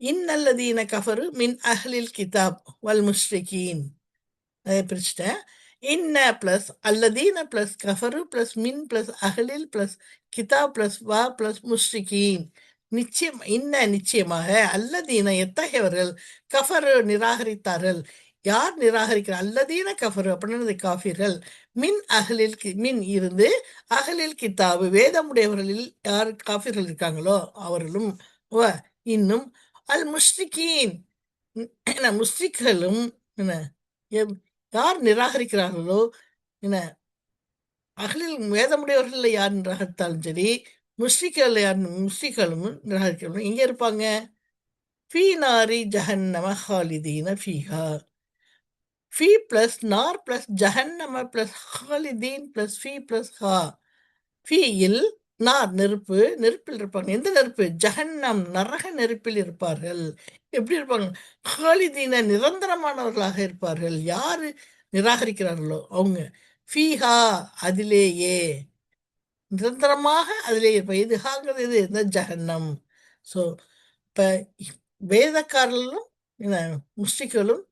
இன்னல்லதீன கஃபரு மின் அஹ்லில் கிதாப் வல் முஷ்ரிகீன். அதை பிரிச்சுட்டேன். இன்ன பிளஸ் அல்லதீன பிளஸ் கஃபரு பிளஸ் மின் பிளஸ் அஹ்லில் பிளஸ் கிதாப் பிளஸ் பிளஸ் முஷ்ரிகீன். நிச்சயமாக அல்லதீன எத்தகையவர்கள் கஃபரு நிராகரித்தார்கள். யார் நிராகரிக்கிறார்? அல்லதீன கஃபரு அப்படின்னு காஃபிர்கள். மின் இருந்து அகலில் கித்தாபு வேதமுடையவர்களில் யார் காஃபிர்கள் இருக்காங்களோ அவர்களும் வ இன்னும் அல் முஷ்ரிகீன் என்ன முஸ்ரிக்களும் என்ன எம்- யார் நிராகரிக்கிறார்களோ என்ன அகலில் வேதமுடையவர்கள் யார் நிராகரித்தாலும் சரி முஸ்ரிக்கள் யார் முஸ்ரிக்களும் நிராகரிக்கிறவங்களும் எங்க இருப்பாங்க? ஃபீ நாரி ஜஹன்னம ஹாலிதீன ஃபீஹா. ஃபீ பிளஸ் நார் பிளஸ் ஜஹன்னம பிளஸ் ஹாலிதீன் பிளஸ் ஃபீ பிளஸ் ஹா. ஃபீயில் நார் நெருப்பு, நெருப்பில் இருப்பாங்க. எந்த நெருப்பு? ஜஹன்னம் நரக நெருப்பில் இருப்பார்கள். எப்படி இருப்பாங்க? ஹாலிதீன நிரந்தரமானவர்களாக இருப்பார்கள். யாரு நிராகரிக்கிறார்களோ அவங்க. ஃபீஹா அதிலேயே நிரந்தரமாக அதிலே இருப்பாங்க. இது ஹாங்கிறது இது இந்த ஜஹன்னம். ஸோ இப்போ வேதக்காரர்களும் என்ன முஸ்லிம்களும்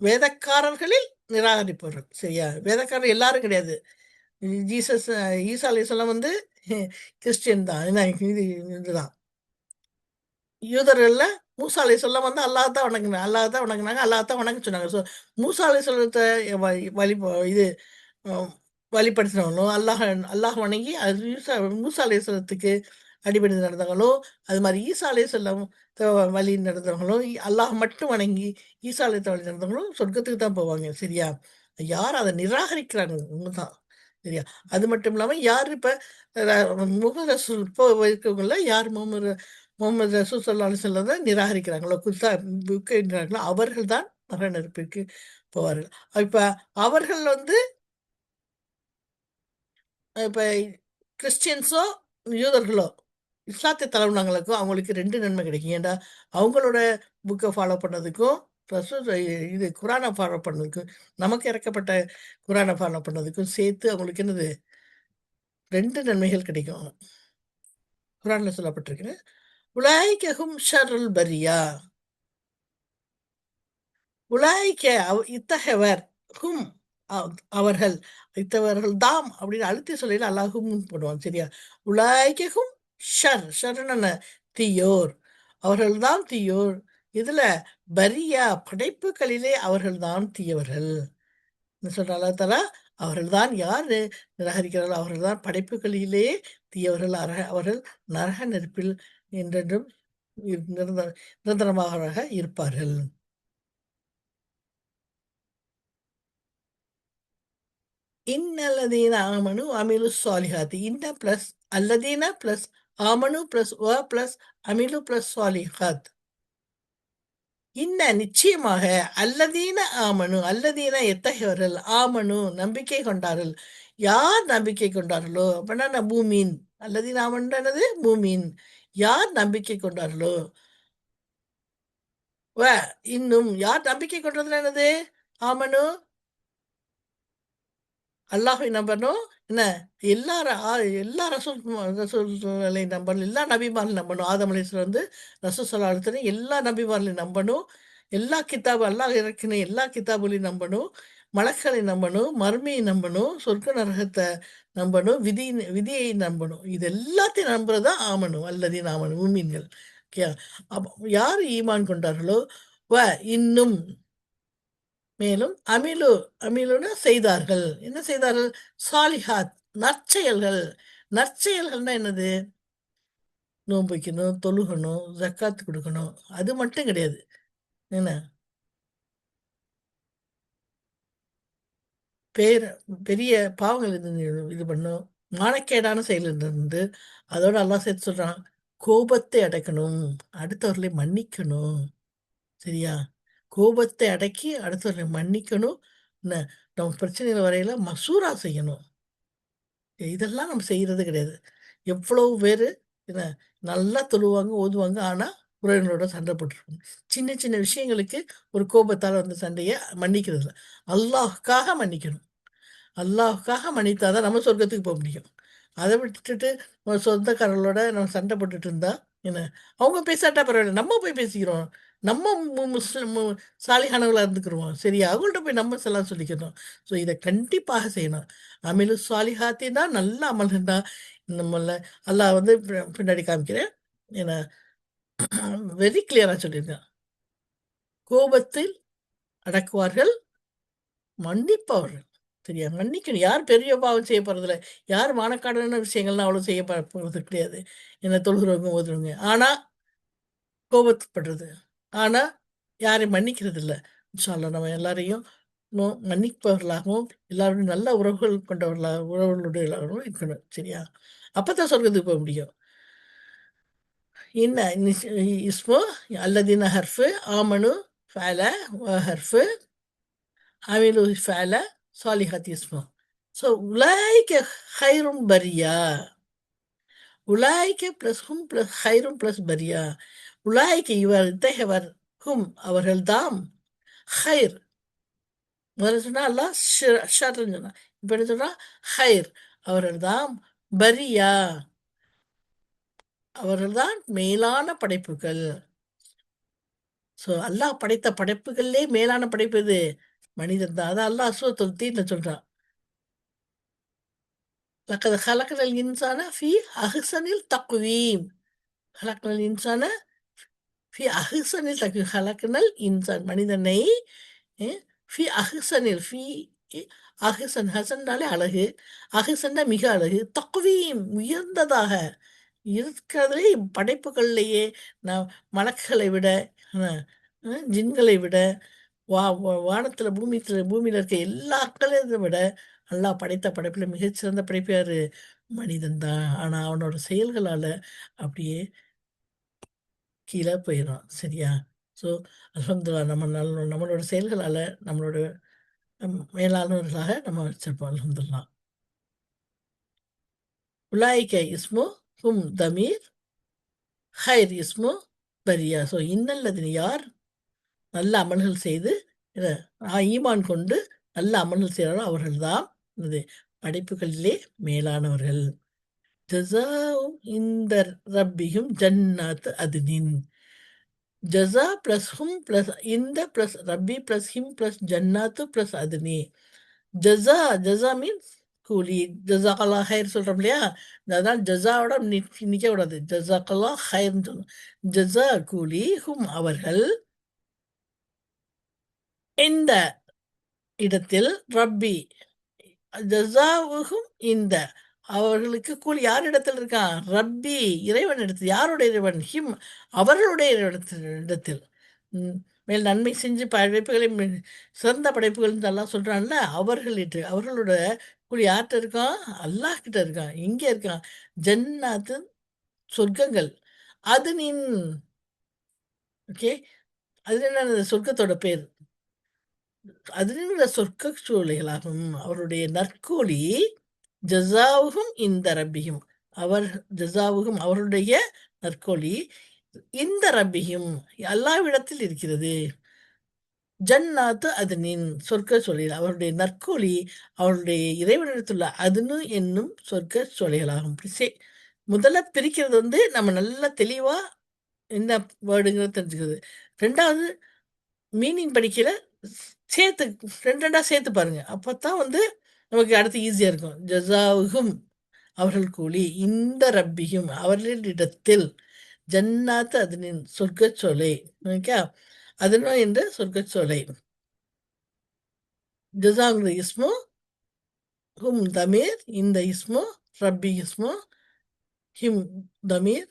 வேதக்காரர்களில் நிராகரிப்பவர்கள். சரியா? வேதக்காரர் எல்லாரும் கிடையாது. ஜீசஸ் ஈசா அலைஹிஸ்ஸலாம் வந்து கிறிஸ்டியன் தான். ஏன்னா இது இதுதான். யூதர்கள்ல மூசா அலைஹிஸ்ஸலாம் வந்து அல்லாஹ் தான் வணங்குனாங்க. அல்லாஹ் தான் வணங்குனாங்க. அல்லாஹ் தான் வணங்க சொன்னாங்க. ஸோ மூசா அலைஹிஸ்ஸலாத்த வழி இது அ வழிப்படுத்தினவங்களும் அல்லாஹ் வணங்கி அது மூசா அலைஹிஸ்ஸலாத்துக்கு அடிபணிந்து நடந்தவங்களோ, அது மாரி ஈசா அலைஹிஸ்ஸலாம் வழி நடந்தவங்களும், அல்லாஹ் மட்டும் வணங்கி ஈசா அலைஹிஸ்ஸலாம் வழி நடந்தவங்களும் சொர்க்கத்துக்கு தான் போவாங்க. சரியா? யார் அத நிராகரிக்கிறாங்க அவங்க தான். சரியா? அது மட்டும் இல்லாம யார் இப்ப ர முகமது ரசூல் இப்போ இருக்கவங்கள்ல யார் முகமது ரசூல் ஸல்லல்லாஹு அலைஹி வஸல்லம் நிராகரிக்கிறாங்களோ, புக்கை அவர்கள் தான் நரக நெருப்பிற்கு போவார்கள். இப்ப அவர்கள் வந்து இப்போ கிறிஸ்டியன்ஸோ யூதர்களோ இஸ்லாத்தை தழுவினவங்களுக்கும் அவங்களுக்கு ரெண்டு நன்மை கிடைக்கும். ஏன்டா அவங்களோட புக்கை ஃபாலோ பண்ணதுக்கும் ப்ளஸ் இது குரானை ஃபாலோ பண்ணதுக்கும் நமக்கு இறக்கப்பட்ட குரானை ஃபாலோ பண்ணதுக்கும் சேர்த்து அவங்களுக்கு என்னது ரெண்டு நன்மைகள் கிடைக்கும். குரானில் சொல்லப்பட்டிருக்கு, உலாய்கஹும் ஷர்ருல் பரியா. உலாய்க்க இத்தகையவர் ஹும் அவர்கள், இத்தவர்கள் தாம் அப்படின்னு அழுத்தி சொல்லிட்டு அல்லாஹும் போடுவான். சரியா? உலாய்க்கும் ஷர் ஷர்ன்னு தீயோர், அவர்கள்தான் தீயோர். இதுல பரியா படைப்புகளிலே அவர்கள்தான் தீயவர்கள் சொல்ற அல்லா தஆலா. அவர்கள்தான் யார் நிராகரிக்கிறார்களோ அவர்கள்தான் படைப்புகளிலே தீயவர்கள். அவர்கள் நரக நெருப்பில் என்றென்றும் நிரந்தரமாக இருப்பார்கள். இன்னல்லதீன ஆமனு அமிலு சாலிஹாத்தி. இன்ன பிளஸ் அல்லதீன பிளஸ் ஆமனு பிளஸ் வ பிளஸ் அமிலு பிளஸ் சாலிஹாத். இன்ன நிச்சயமாக, அல்லதீன ஆமனு அல்லதீன எத்தகையவர்கள், ஆமனு நம்பிக்கை கொண்டார்கள். யார் நம்பிக்கை கொண்டார்களோ அப்படின்னா பூமீன். அல்லதீன ஆமன்றது பூமீன். யார் நம்பிக்கை கொண்டார்களோ, வ இன்னும் யார் நம்பிக்கை கொண்டதுல என்னது, ஆமனு அல்லாஹ்வை நம்பணும். என்ன எல்லா எல்லா ரசூல்களையும் நம்பணும். எல்லா நபிமார்களையும் நம்பணும். ஆதம் அலைஹிஸ்ஸலாம் வந்து ரசூல் ஸல்லல்லாஹு அலைஹி வஸல்லம் எல்லா நபிமார்களையும் நம்பணும். எல்லா கித்தாபு அல்லாஹ் இறக்கின எல்லா கித்தாபுகளையும் நம்பணும். மலக்களை நம்பணும். மறுமையை நம்பணும். சொர்க்க நரகத்தை நம்பணும். விதியை நம்பணும். இது எல்லாத்தையும் நம்புறது தான் ஆமணும் அல்லதீன ஆமனு மூமின்கள். ஓகே. அப்போ யார் ஈமான் கொண்டார்களோ, வ இன்னும் மேலும் அமிலு அமிலுன்னு செய்தார்கள். என்ன செய்தார்கள்? சாலிஹாத் நற்செயல்கள். நற்செயல்கள்னா என்னது? நோன்பு வைக்கணும், தொழுகணும், ஜக்காத்து கொடுக்கணும். அது மட்டும் கிடையாது. என்ன பேர பெரிய பாவங்கள் இது பண்ணும். மானக்கேடான செயல் இருந்து அதோட அல்லாஹ் சேர்த்து சொல்றான், கோபத்தை அடக்கணும், அடுத்தவர்களை மன்னிக்கணும். சரியா? கோபத்தை அடக்கி அடுத்தவர்களை மன்னிக்கணும். என்ன நம்ம பிரச்சனைகள் வரையில மசூரா செய்யணும். இதெல்லாம் நம்ம செய்யறது கிடையாது. எவ்வளவு பேரு என்ன நல்லா தொழுவாங்க, ஓதுவாங்க. ஆனா, உறவினரோட சண்டை போட்டுருப்பாங்க. சின்ன சின்ன விஷயங்களுக்கு ஒரு கோபத்தால வந்த சண்டைய மன்னிக்கிறது இல்ல. அல்லாஹ்க்காக மன்னிக்கணும். அல்லாஹ்க்காக மன்னித்தா தான் நம்ம சொர்க்கத்துக்கு போ முடியும். அத விட்டுட்டு நம்ம சொந்தக்காரங்களோட நம்ம சண்டை போட்டுட்டு இருந்தா, என்ன அவங்க பேசாட்டா பரவாயில்ல. நம்ம போய் பேசிக்கிறோம். நம்ம முஸ்லிம் சாலிஹானவங்களா இருந்துக்குருவோம். சரியா? அவங்கள்ட்ட போய் நம்ம சலாம் சொல்லிக்கணும். ஸோ இத கண்டிப்பாக செய்யணும். அமிலு சாலிஹாத்தின்னா நல்ல அமல்கள் தான். நம்மள அல்லாஹ் வந்து பின்னாடி காமிக்கிறேன். ஏன்னா வெரி கிளியரா சொல்லியிருக்கான். கோபத்தில் அடக்குவார்கள், மன்னிப்பவர்கள். சரியா? மன்னிக்கணும். யார் பெரிய பாவம் செய்ய போறதில்ல. யார் மானக்காடான விஷயங்கள்லாம் அவ்வளோ செய்ய போறது கிடையாது. என்ன தொழுகிறவங்க, ஓதுறவங்க. ஆனா கோபப்படுறது. ஆனா யாரையும் மன்னிக்கிறது இல்ல. இன்ஷா அல்லாஹ் நம்ம எல்லாரையும் மன்னிப்பவர்களாகவும், எல்லாருடையும் நல்ல உறவுகள் உறவுகளுடையவர்களாகவும் இருக்கணும். சரியா? அப்பதான் சொர்க்கத்துக்கு போ முடியும். இன்ன இஸ்மு அல்லதீன ஹர்ஃபு, ஆமனு ஃபஅல, வ ஹர்ஃபு, அமிலு ஃபஅல, சாலிஹாத் இஸ்மு. ஸோ உலாய்க ஹைரும் பரியா. உலாய்க்க பிளஸ் ஹும் பிளஸ் ஹைரும் பிளஸ் பரியா. உலாய்க்க இவர் இத்தகையவர், ஹும் அவர்கள்தாம், ஹைர் முதல்ல சொன்னா அல்லாஹ் ஷர்ன்னு சொன்னான். இப்ப என்ன சொன்னா? ஹைர் அவர்கள்தாம், பரியா அவர்கள்தான் மேலான படைப்புகள். ஸோ அல்லாஹ் படைத்த படைப்புகள்லே மேலான படைப்பு எது? மனிதன் தான். அதான் அல்லாஹ் சூரத்துல் தீன்ல சொல்றான். லக்கத் ஹலக்னல் இன்சான ஃபீ அஹ்ஸனில் தக்வீம். ஹலக்னல் இன்சான ஃபி அஹ்ஸனில் தக்வீம். ஹலக்னல் இன்சான் மனிதனை எ ஃபி அஹ்ஸனில் ஃபி இ அஹ்ஸன் ஹஸன்னாலே அழகு. அஹ்ஸன்னா மிக அழகு. தக்வீம் உயர்ந்ததாக. இருக்கிறதுலே படைப்புகள்லேயே நான் மலக்குகளை விட, அ ஜின்களை விட, வானத்தில பூமியில இருக்க எல்லா அக்களையும் விட அல்லாஹ் படைத்த படைப்பில மிகச்சிறந்த படைப்பு யாரு? மனிதன் தான். ஆனா அவனோட செயல்களால அப்படியே கீழ போயிர்றான். சரியா? ஸோ அல்ஹம்துலில்லாஹ் நம்ம நம்மளோட செயல்களால நம்மளோட மேலானவர்களாக நம்ம வச்சிருப்போம். அல்ஹம்துலில்லாஹ். உலாய்க்க இஸ்மு ஹும் தமீர் ஹைர் இஸ்மு பரியா. ஸோ இன்னல்லதின் யார் நல்ல அமல்கள் செய்து ஈமான் கொண்டு நல்ல அமல்கள் செய்கிறாரோ அவர்கள்தான் இது படைப்புகளிலே மேலானவர்கள். ஜஸாவும் இந்த ரப்பியும் ஜன்னாத் அதுனின். ஜஸா பிளஸ் ஹும் பிளஸ் இந்த பிளஸ் ரப்பி பிளஸ் ஹிம் பிளஸ் ஜன்னாத்து பிளஸ் அதுனி. ஜஸா ஜஸா மீன்ஸ் கூலி. ஜஸாக்கல்லா ஹைர் சொல்கிறோம் இல்லையா, அதான் ஜஸாவோட நிற்க கூடாது, ஜஸாக்கல்லா ஹைர்னு சொல்லணும். ஜஸா கூலி, ஹும் அவர்கள், இந்த இடத்தில் ரப்பி ஜஸாவுகும் இந்த அவர்களுக்கு கூலி யார் இடத்தில் இருக்கான்? ரப்பி இறைவன் இடத்தில். யாருடைய இறைவன்? ஹிம் அவர்களுடைய இடத்தில். மேல் நன்மை செஞ்சு படைப்புகளை சிறந்த படைப்புகள் எல்லாம் சொல்றான்ல, அவர்களிட்டு அவர்களோட கூலி யார்கிட்ட இருக்கான்? அல்லாஹ் கிட்ட இருக்கான். இங்கே இருக்கான் ஜன்னாத்து சொர்க்கங்கள். அது நின் ஓகே, அது என்ன சொர்க்கத்தோட பேர்? அதிலுள்ள சொர்க்க சூழ்நிலைகளாகும். அவருடைய நற்கூலி ஜஸாவுகும் இந்த ரப்பியும், அவர் ஜஸாவுகும் அவருடைய நற்கூலி இந்த ரப்பியும் அல்லாவிடத்தில் இருக்கிறது. ஜன்னாத்து அதனின் சொர்க்க சோலைகள், அவருடைய நற்கூலி அவருடைய இறைவனிடத்துள்ள அதுனு என்னும் சொர்க்க சோலைகளாகும். முதல்ல பிரிக்கிறது வந்து நம்ம நல்லா தெளிவா என்ன வேர்டுங்கிறது தெரிஞ்சுக்கிறது. ரெண்டாவது மீனிங் படிக்கல சேர்த்து ரெண்டு ரெண்டா சேர்த்து பாருங்க. அப்பதான் வந்து நமக்கு அடுத்து ஈஸியா இருக்கும். ஜஸாவுகும் அவர்கள் கூலி இந்த ரப்பியும் அவர்களிடத்தில் ஜன்னாத்து அதனின் சொர்க்க சோலை. ஓகே, அதனோ என்ற சொர்க்க சோலை. ஜஸாங்கிற இஸ்மு, ஹும் தமீர், இந்த இஸ்மு, ரப்பி இஸ்மு, ஹிம் தமீர்,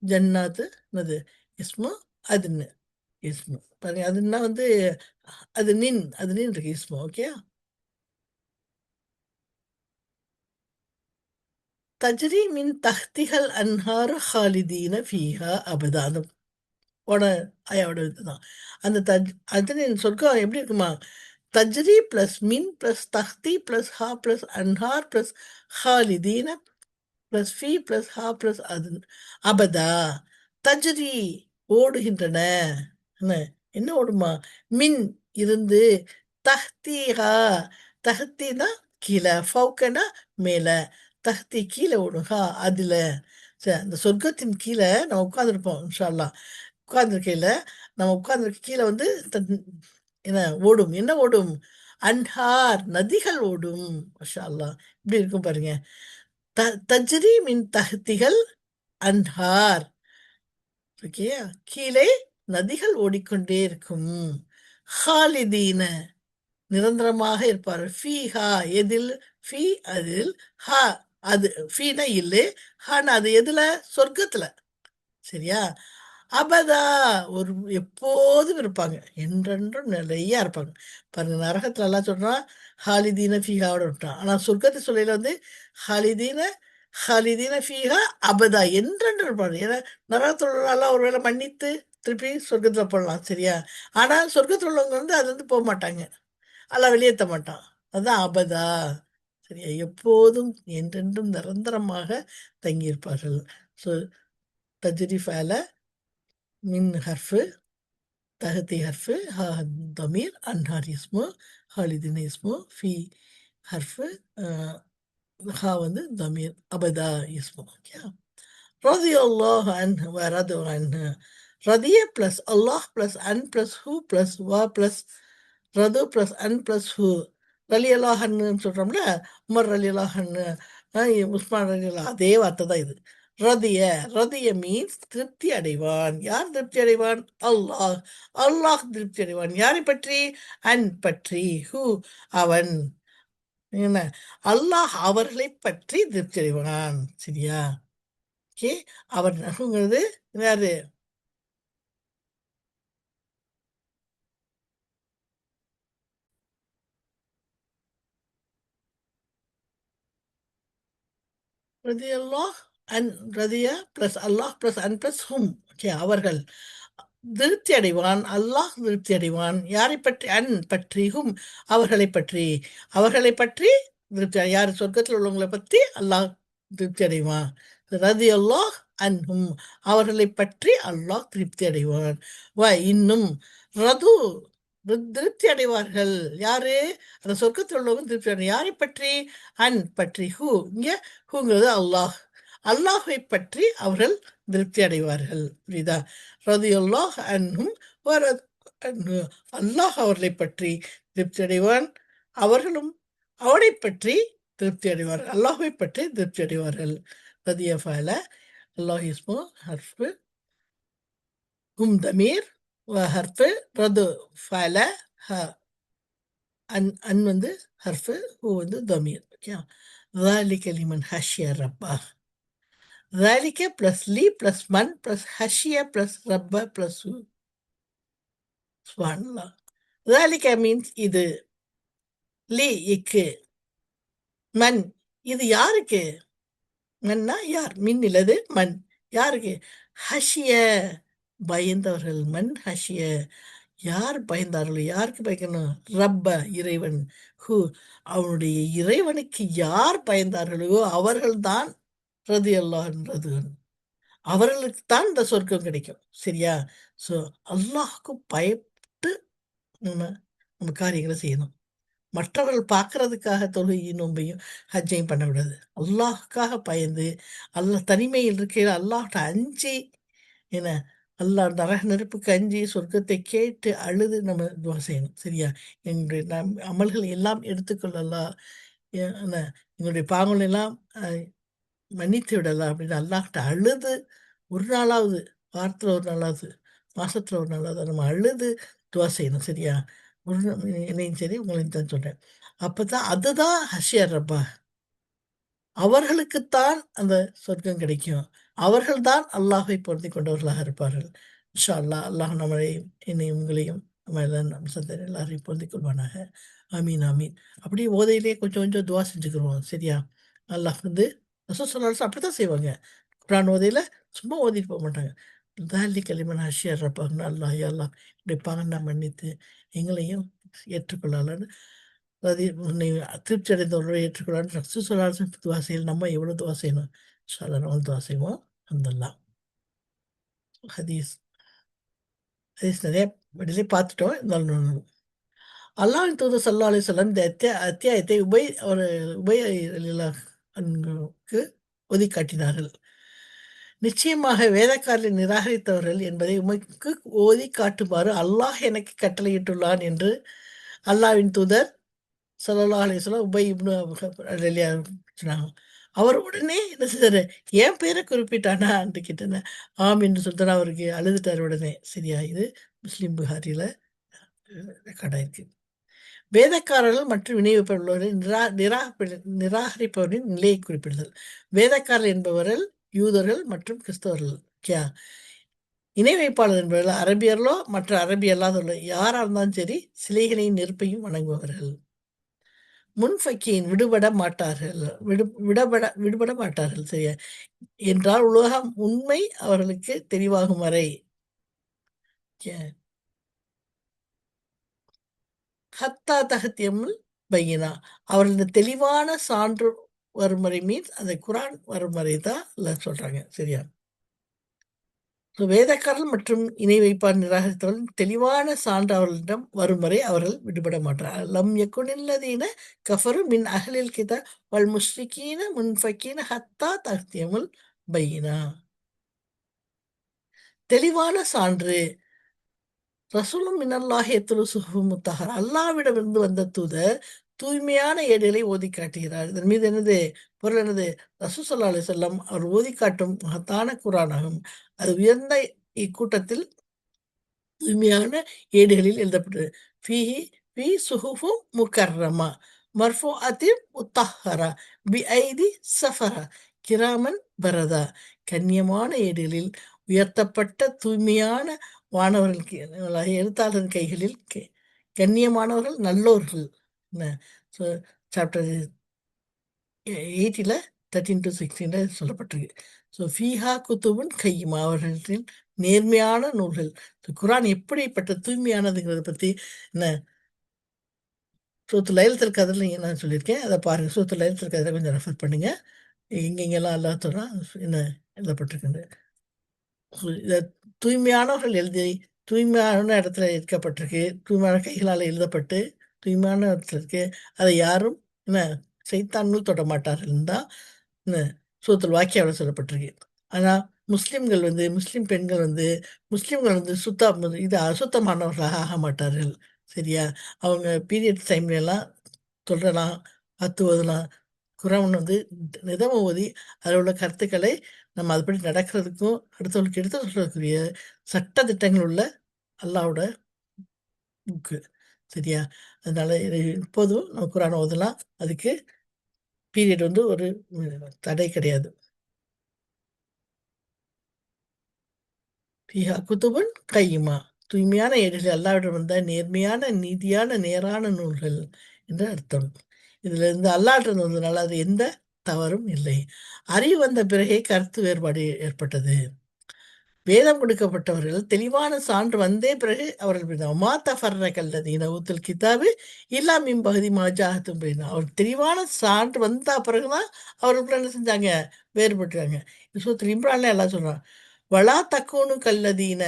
ஜன்னாத்து அது இஸ்மு, அதுன்னு இஸ்மு. பாருங்க, அதுன்னா வந்து அது நின் இருக்கு இஸ்மு. ஓகே, தஜ்ரி மின் தஹ்திகள் அன்ஹாரு ஹாலிதீன ஃபீஹா அபதா. அந்த ஓட ஐயாவோட இதுதான் அந்த அதனின் சொர்க்கம் எப்படி இருக்குமா? தஜ்ரி பிளஸ் மின் பிளஸ் தஹ்தி பிளஸ் ஹா பிளஸ் அன்ஹார் பிளஸ் ஹாலிதீன பிளஸ் ஃபி பிளஸ் ஹா பிளஸ் அது அபதா. தஜ்ரி ஓடுகின்றன. என்ன என்ன ஓடுமா? மின் இருந்து, தஹ்திஹா தஹ்தினா கீழே, ஃபவுக்கனா மேலே, தஹ்தி கீழே ஓடும், ஹா அதுல. சரி, அந்த சொர்க்கத்தின் கீழே நம்ம உட்காந்துருப்போம் இன்ஷா அல்லாஹ். உட்கார்ந்துருக்கையில நம்ம உட்கார்ந்துருக்க கீழே வந்து என்ன ஓடும்? என்ன ஓடும்? அன்ஹார் நதிகள் ஓடும். மாஷா அல்லாஹ், இப்படி இருக்கும் பாருங்க. தஜ்ரி மின் தஹ்திகள் அன்ஹார். ஓகே, கீழே நதிகள் ஓடிக்கொண்டே இருக்கும். ஹாலிதீன நிரந்தரமாக இருப்பார். ஃபீஹா எதில்? ஃபீ அதில், ஹா அது ஃபீனா இல்லை, ஹானா அது எதுல? சொர்க்கத்துல. சரியா? அபதா ஒரு எப்போதும் இருப்பாங்க, என்றென்றும் நிறைய இருப்பாங்க. பாருங்க, நரகத்துல எல்லாம் சொல்றான் ஹாலிதீன ஃபீஹாவோட விட்டான். ஆனா சொர்க்கத்தை சொல்லையில வந்து ஹாலிதீன ஹாலிதீன ஃபீஹா அபதா என்றென்று இருப்பாங்க. ஏன்னா நரகத்தில் உள்ளவங்க ஒருவேளை மன்னித்து திருப்பி சொர்க்கத்துல போடலாம். சரியா? ஆனா சொர்க்கத்தில் உள்ளவங்க வந்து அது வந்து போக மாட்டாங்க, அல்ல வெளியேற்ற மாட்டான். அதுதான் அபதா. சரியா? எப்போதும் என்றென்றும் நிரந்தரமாக தங்கியிருப்பார்கள். ஸோ தஜ்ரி ஃபேல மின் ஹர்ஃபு, தஹதி ஹர்ஃபு, ஹா தமீர், அன்ஹார் இஸ்மு, ஹாலிதின் இஸ்மு, ஃபி ஹர்ஃபு, ஹா வந்து தமீர், அபதா இஸ்மு. ஓகே, ரதியல்லாஹு அன்ஹு வ ரது அன்ஹு. ரதிய பிளஸ் அல்லாஹ் பிளஸ் அன் பிளஸ் ஹூ பிளஸ் வா பிளஸ் ரது பிளஸ் அன் பிளஸ் ஹூ. ரலி அல்லாஹன்னு சொல்கிறோம்ல, உமர் ரலி அல்லாஹன்னு, உஸ்மான் ரலி அல்லாஹ், அதே வார்த்தை தான் இது. ரதிய ரதிய மீன்ஸ் திருப்தி அடைவான். யார் திருப்தி அடைவான்? அல்லாஹ். அல்லாஹ் திருப்தி அடைவான் யாரை பற்றி? அன் பற்றி, ஹூ அவன், என்ன அல்லாஹ் அவர்களை பற்றி திருப்தி அடைவான். சரியா? ஓகே, அவர் நகுங்கிறது யாரு? ரதி அல்லாஹ் அன் ரதியா பிளஸ் அல்லாஹ் பிளஸ் அன் பிளஸ் ஹும். ஓகே, அவர்கள் திருப்தி அடைவான். அல்லாஹ் திருப்தி அடைவான் யாரை பற்றி? அன் பற்றி, ஹும் அவர்களை பற்றி. அவர்களை பற்றி திருப்தி யார்? சொர்க்கத்தில் உள்ளவங்களை பற்றி அல்லாஹ் திருப்தி அடைவான். ரதி அல்லாஹ் அன்ஹும், அவர்களை பற்றி அல்லாஹ் திருப்தி அடைவான். இன்னும் ரது திருப்தி அடைவார்கள். யாரு? அந்த சொர்க்கத்தில் உள்ளவங்க திருப்தி அடைவாங்க. யாரை பற்றி? பற்றி. இங்க ஹூங்கிறது அல்லாஹ். அல்லாஹை பற்றி அவர்கள் திருப்தி அடைவார்கள். புரியுதா? ரதி அல்லாஹ் அன்ஹும் அல்லாஹ் அவர்களை பற்றி திருப்தி அடைவான், அவர்களும் அவனை பற்றி திருப்தி அடைவார்கள். அல்லாஹை பற்றி திருப்தி அடைவார்கள். ரதிய ஃபால அல்லாஹ் இஸ்மு ஹர்ஃபு தமீர் ஹர்ஃபு ரது ஃபால வந்து ஹர்ஃபு தமீர். Okay. ذلك لمن خشي ربه. ذلك plus li plus man plus ஹஷிய plus ரப்ப plus சுப்ஹானல்லாஹ். ذلك means இது, லி இக்கு, மன் இது யாருக்கு? மன்னா யார்? மின் இல்லது மண். யாருக்கு? ஹஷிய பயந்தவர்கள். மண் ஹஷிய யார் பயந்தார்களோ? யாருக்கு பயக்கணும்? ரப்ப இறைவன். அவனுடைய இறைவனுக்கு யார் பயந்தார்களோ அவர்கள்தான் ரதி அல்லாஹ்ன்றது. அவர்களுக்கு தான் இந்த சொர்க்கம் கிடைக்கும். சரியா? ஸோ அல்லாஹ்க்கு பயப்பட்டு நம்ம நம்ம காரியங்களை செய்யணும். மற்றவர்கள் பார்க்கறதுக்காக தொழுகையும் நோன்பையும் ஹஜ்ஜையும் பண்ணக்கூடாது. அல்லாஹ்க்காக பயந்து, தனிமையில் இருக்கையில அல்லாஹ்ட்ட அஞ்சி, என்ன, அல்லாஹ் நரக நெருப்புக்கு அஞ்சி சொர்க்கத்தை கேட்டு அழுது நம்ம துவா செய்யணும். சரியா? எங்களுடைய அமல்கள் எல்லாம் எடுத்துக்கொள்ள அல்லாஹ், என்ன, எங்களுடைய பாவங்கள் எல்லாம் மன்னித்து விடலாம் அப்படின்னு அல்லாஹ்ட்ட அழுது ஒரு நாளாவது, வாரத்தில் ஒரு நாளாவது, மாசத்துல ஒரு நாளாவது நம்ம அழுது துவா செய்யணும். சரியா? ஒரு என்னையும் சரி உங்களையும் தான் சொல்றேன். அப்பதான் அதுதான் ஹஷியர் ரப்பா. அவர்களுக்குத்தான் அந்த சொர்க்கம் கிடைக்கும். அவர்கள்தான் அல்லாஹை பொருந்திக் கொண்டவர்களாக இருப்பார்கள். இன்ஷா அல்லாஹ். அல்லாஹ் நம்மளையும் என்னையும் உங்களையும் நம்ம எல்லாம் நம்ம சந்ததி எல்லாரையும் பொருந்திக் கொள்வானாக. ஆமீன் ஆமீன். அப்படியே ஓதையிலே கொஞ்சம் கொஞ்சம் துவா செஞ்சுக்கிருவோம். சரியா? அல்லாஹ் ரசூல் ஸல்லல்லாஹு அலைஹி வஸல்லம் அப்படித்தான் செய்வாங்க. குர்ஆன் ஓதையில சும்மா ஓதிட்டு போக மாட்டாங்க. தாலிக லிமன் ஹஷிய ரப்பஹு, அல்லாஹ் யா அல்லாஹ் என்னுடைய பாவங்களை மன்னித்து எங்களையும் ஏற்றுக்கொள்ளலான்னு, அதாவது உன்னை திருப்தி அடைந்தவர்களை ஏற்றுக்கொள்ளான்னு ரசூல் ஸல்லல்லாஹு அலைஹி வஸல்லம் துவா செய்யணும். நம்ம எவ்வளோ துவா செய்யணும்? இன்ஷா அல்லாஹ் நம்மளும் துவா செய்வோம். அல்ஹம்துலில்லாஹ். ஹதீஸ் ஹதீஸ் நிறைய வெளியிலே பார்த்துட்டோம். இருந்தாலும் அல்லாஹ்வின் தூதர் ஸல்லல்லாஹு அலைஹி வஸல்லம் இந்த அத்தியாயத்தை உபை ரலியல்லாஹு அன்ஹுவுக்கு ஓதிக் காட்டினார்கள். நிச்சயமாக வேதக்காரரை நிராகரித்தவர்கள் என்பதை உமக்கு ஓதிக் காட்டுமாறு அல்லாஹ் எனக்கு கட்டளையிட்டுள்ளான் என்று அல்லாஹ்வின் தூதர் ஸல்லல்லாஹு அலைஹி வஸல்லம் உபை இப்னு ரலியல்லாஹு சொன்னாங்க. அவர் உடனே என்ன செஞ்சாரு? என் பேரை குறிப்பிட்டானான்னு கேட்டேன். ஆம் என்று சொல்லிட்டு அவருக்கு அழுதுட்டார் உடனே. சரியா? இது முஸ்லிம் புகாரில ரெக்கார்ட் ஆயிருக்கு. வேதக்காரர்கள் மற்றும் இணை வைப்பவர்களை நிராகரிப்பவரின் நிலையை குறிப்பிடுதல். வேதக்காரர் என்பவர்கள் யூதர்கள் மற்றும் கிறிஸ்தவர்கள். ஓகே. இணை வைப்பாளர் என்பவர்கள் அரபியர்களோ மற்ற அரபி அல்லாதவர்களோ யாரா இருந்தாலும் சரி சிலைகளையும் நெருப்பையும் வணங்குபவர்கள். முன்ஃபக்கீன் விடுபட மாட்டார்கள். விடுபட மாட்டார்கள். சரியா? என்றால் உலகம் உண்மை அவர்களுக்கு தெளிவாகும் வரை. ஹத்தா தகத்தியமுல் பையினா, அவர்களது தெளிவான சான்று வரும் வரை, மீன்ஸ் அந்த குரான் வரும் வரை தான் எல்லாம் சொல்றாங்க. சரியா? வேதக்காரர்கள் மற்றும் இணை வைப்பார் நிராகரித்தவர்கள் தெளிவான சான்று அவர்களிடம் வரும் வரை அவர்கள் விடுபட மாட்டார்கள். லம் யகுனில்லதீன கஃபரு மின் அஹ்லில் கிதாப் வல் முஷ்ரிகீன முன்ஃபக்கீன ஹத்தா தஹ்தியமுல் பையினா. தெளிவான சான்று. ரசூலும் மினல்லாஹி யத்லு சுஹுஃபன் முத்தஹரா, அல்லாஹ்விடமிருந்து வந்த தூதர் தூய்மையான ஏடுகளை ஓதி காட்டுகிறார். இதன் மீது என்னது பொருள்? என்னது? ரசூல் ஸல்லல்லாஹு அலைஹி வஸல்லம் அவர் ஓதி காட்டும் மகத்தான குர்ஆனாகும். அது உயர்ந்த இக்கூட்டத்தில் தூய்மையான ஏடுகளில் எழுதப்பட்டது. ஃபீஹி ஃபீ சுஹுஃபும் முக்கர்ரமா மர்ஃபூஅத்தின் முத்தஹ்ஹரா பிஐதி ஸஃபரா கிராமன் பரதா. கண்ணியமான ஏடுகளில் உயர்த்தப்பட்ட தூய்மையான வானவர்களுக்கு எழுத்தாளர் கைகளில் கண்ணியமானவர்கள் நல்லோர்கள். என்ன? ஸோ சாப்டர் 8ல் 13-16 சொல்லப்பட்டிருக்கு. ஸோ ஃபீஹா குத்துபுன் கையுமா, அவர்களின் நேர்மையான நூல்கள். குரான் எப்படிப்பட்ட தூய்மையானதுங்கிறத பற்றி என்ன சூரத்துல் லைலத்துல் கத்ர்ல நான் சொல்லியிருக்கேன். அதை பாருங்கள். சூரத்துல் லைலத்துல் கத்ரை கொஞ்சம் ரெஃபர் பண்ணுங்கள். எங்கெங்கெல்லாம் அல்லாஹ் சொல்றான் என்ன எழுதப்பட்டிருக்குது. இத தூய்மையானவர்கள் எழுதி தூய்மையான இடத்துல இருக்கப்பட்டிருக்கு. தூய்மையான கைகளால் எழுதப்பட்டு தூய்மையான இடத்துல இருக்கு. அதை யாரும் என்ன சைத்தான்கள் தொட மாட்டார்கள் தான் என்ன சூரத்துல் வாக்கியாவுல சொல்லப்பட்டிருக்கு. ஆனா முஸ்லிம்கள் வந்து முஸ்லிம் பெண்கள் வந்து முஸ்லிம்கள் வந்து இது அசுத்தமானவர்களாக ஆக மாட்டார்கள். சரியா? அவங்க பீரியட்ஸ் டைம்ல எல்லாம் தொழலாம், அத்து ஓதலாம். குரான் வந்து நிதம் ஓதி அதில் உள்ள கருத்துக்களை நம்ம அதுபடி நடக்கிறதுக்கும் அடுத்தவங்களுக்கு எடுத்து சொல்றதுக்குரிய சட்ட திட்டங்கள் உள்ள அல்லாஹ்வோட புக்கு. சரியா? அதனால இது இப்போதும் நம்ம குரான் ஓதலாம். அதுக்கு பீரியட் வந்து ஒரு தடை கிடையாது. ஃபிஹா குதுபுன் கையிமா. தூய்மையான ஏடுகள் அல்லாஹ்விடம் வந்த நேர்மையான, நீதியான, நேரான நூல்கள் என்று அர்த்தம். இதுல இருந்து அல்லாஹ்ட்ட வந்ததுனால அது எந்த தவறும் இல்லை. அறிவு வந்த பிறகே கருத்து வேறுபாடு ஏற்பட்டது. வேதம் கொடுக்கப்பட்டவர்கள் தெளிவான சான்று வந்தே பிறகு அவர்கள் மா தஃபர்ரக அல்லதீன ஊத்துல் கிதாபு இல்லா மின் பகுதி மாஜாஹத்தும் பைனா. அவர் தெளிவான சான்று வந்தா பிறகுதான் அவர்கள் என்ன செஞ்சாங்க? வேறுபட்டாங்க. சூரத்துல் இம்ரான்ல எல்லாம் சொல்றான். வலா தக்கூனு கல்லதீன.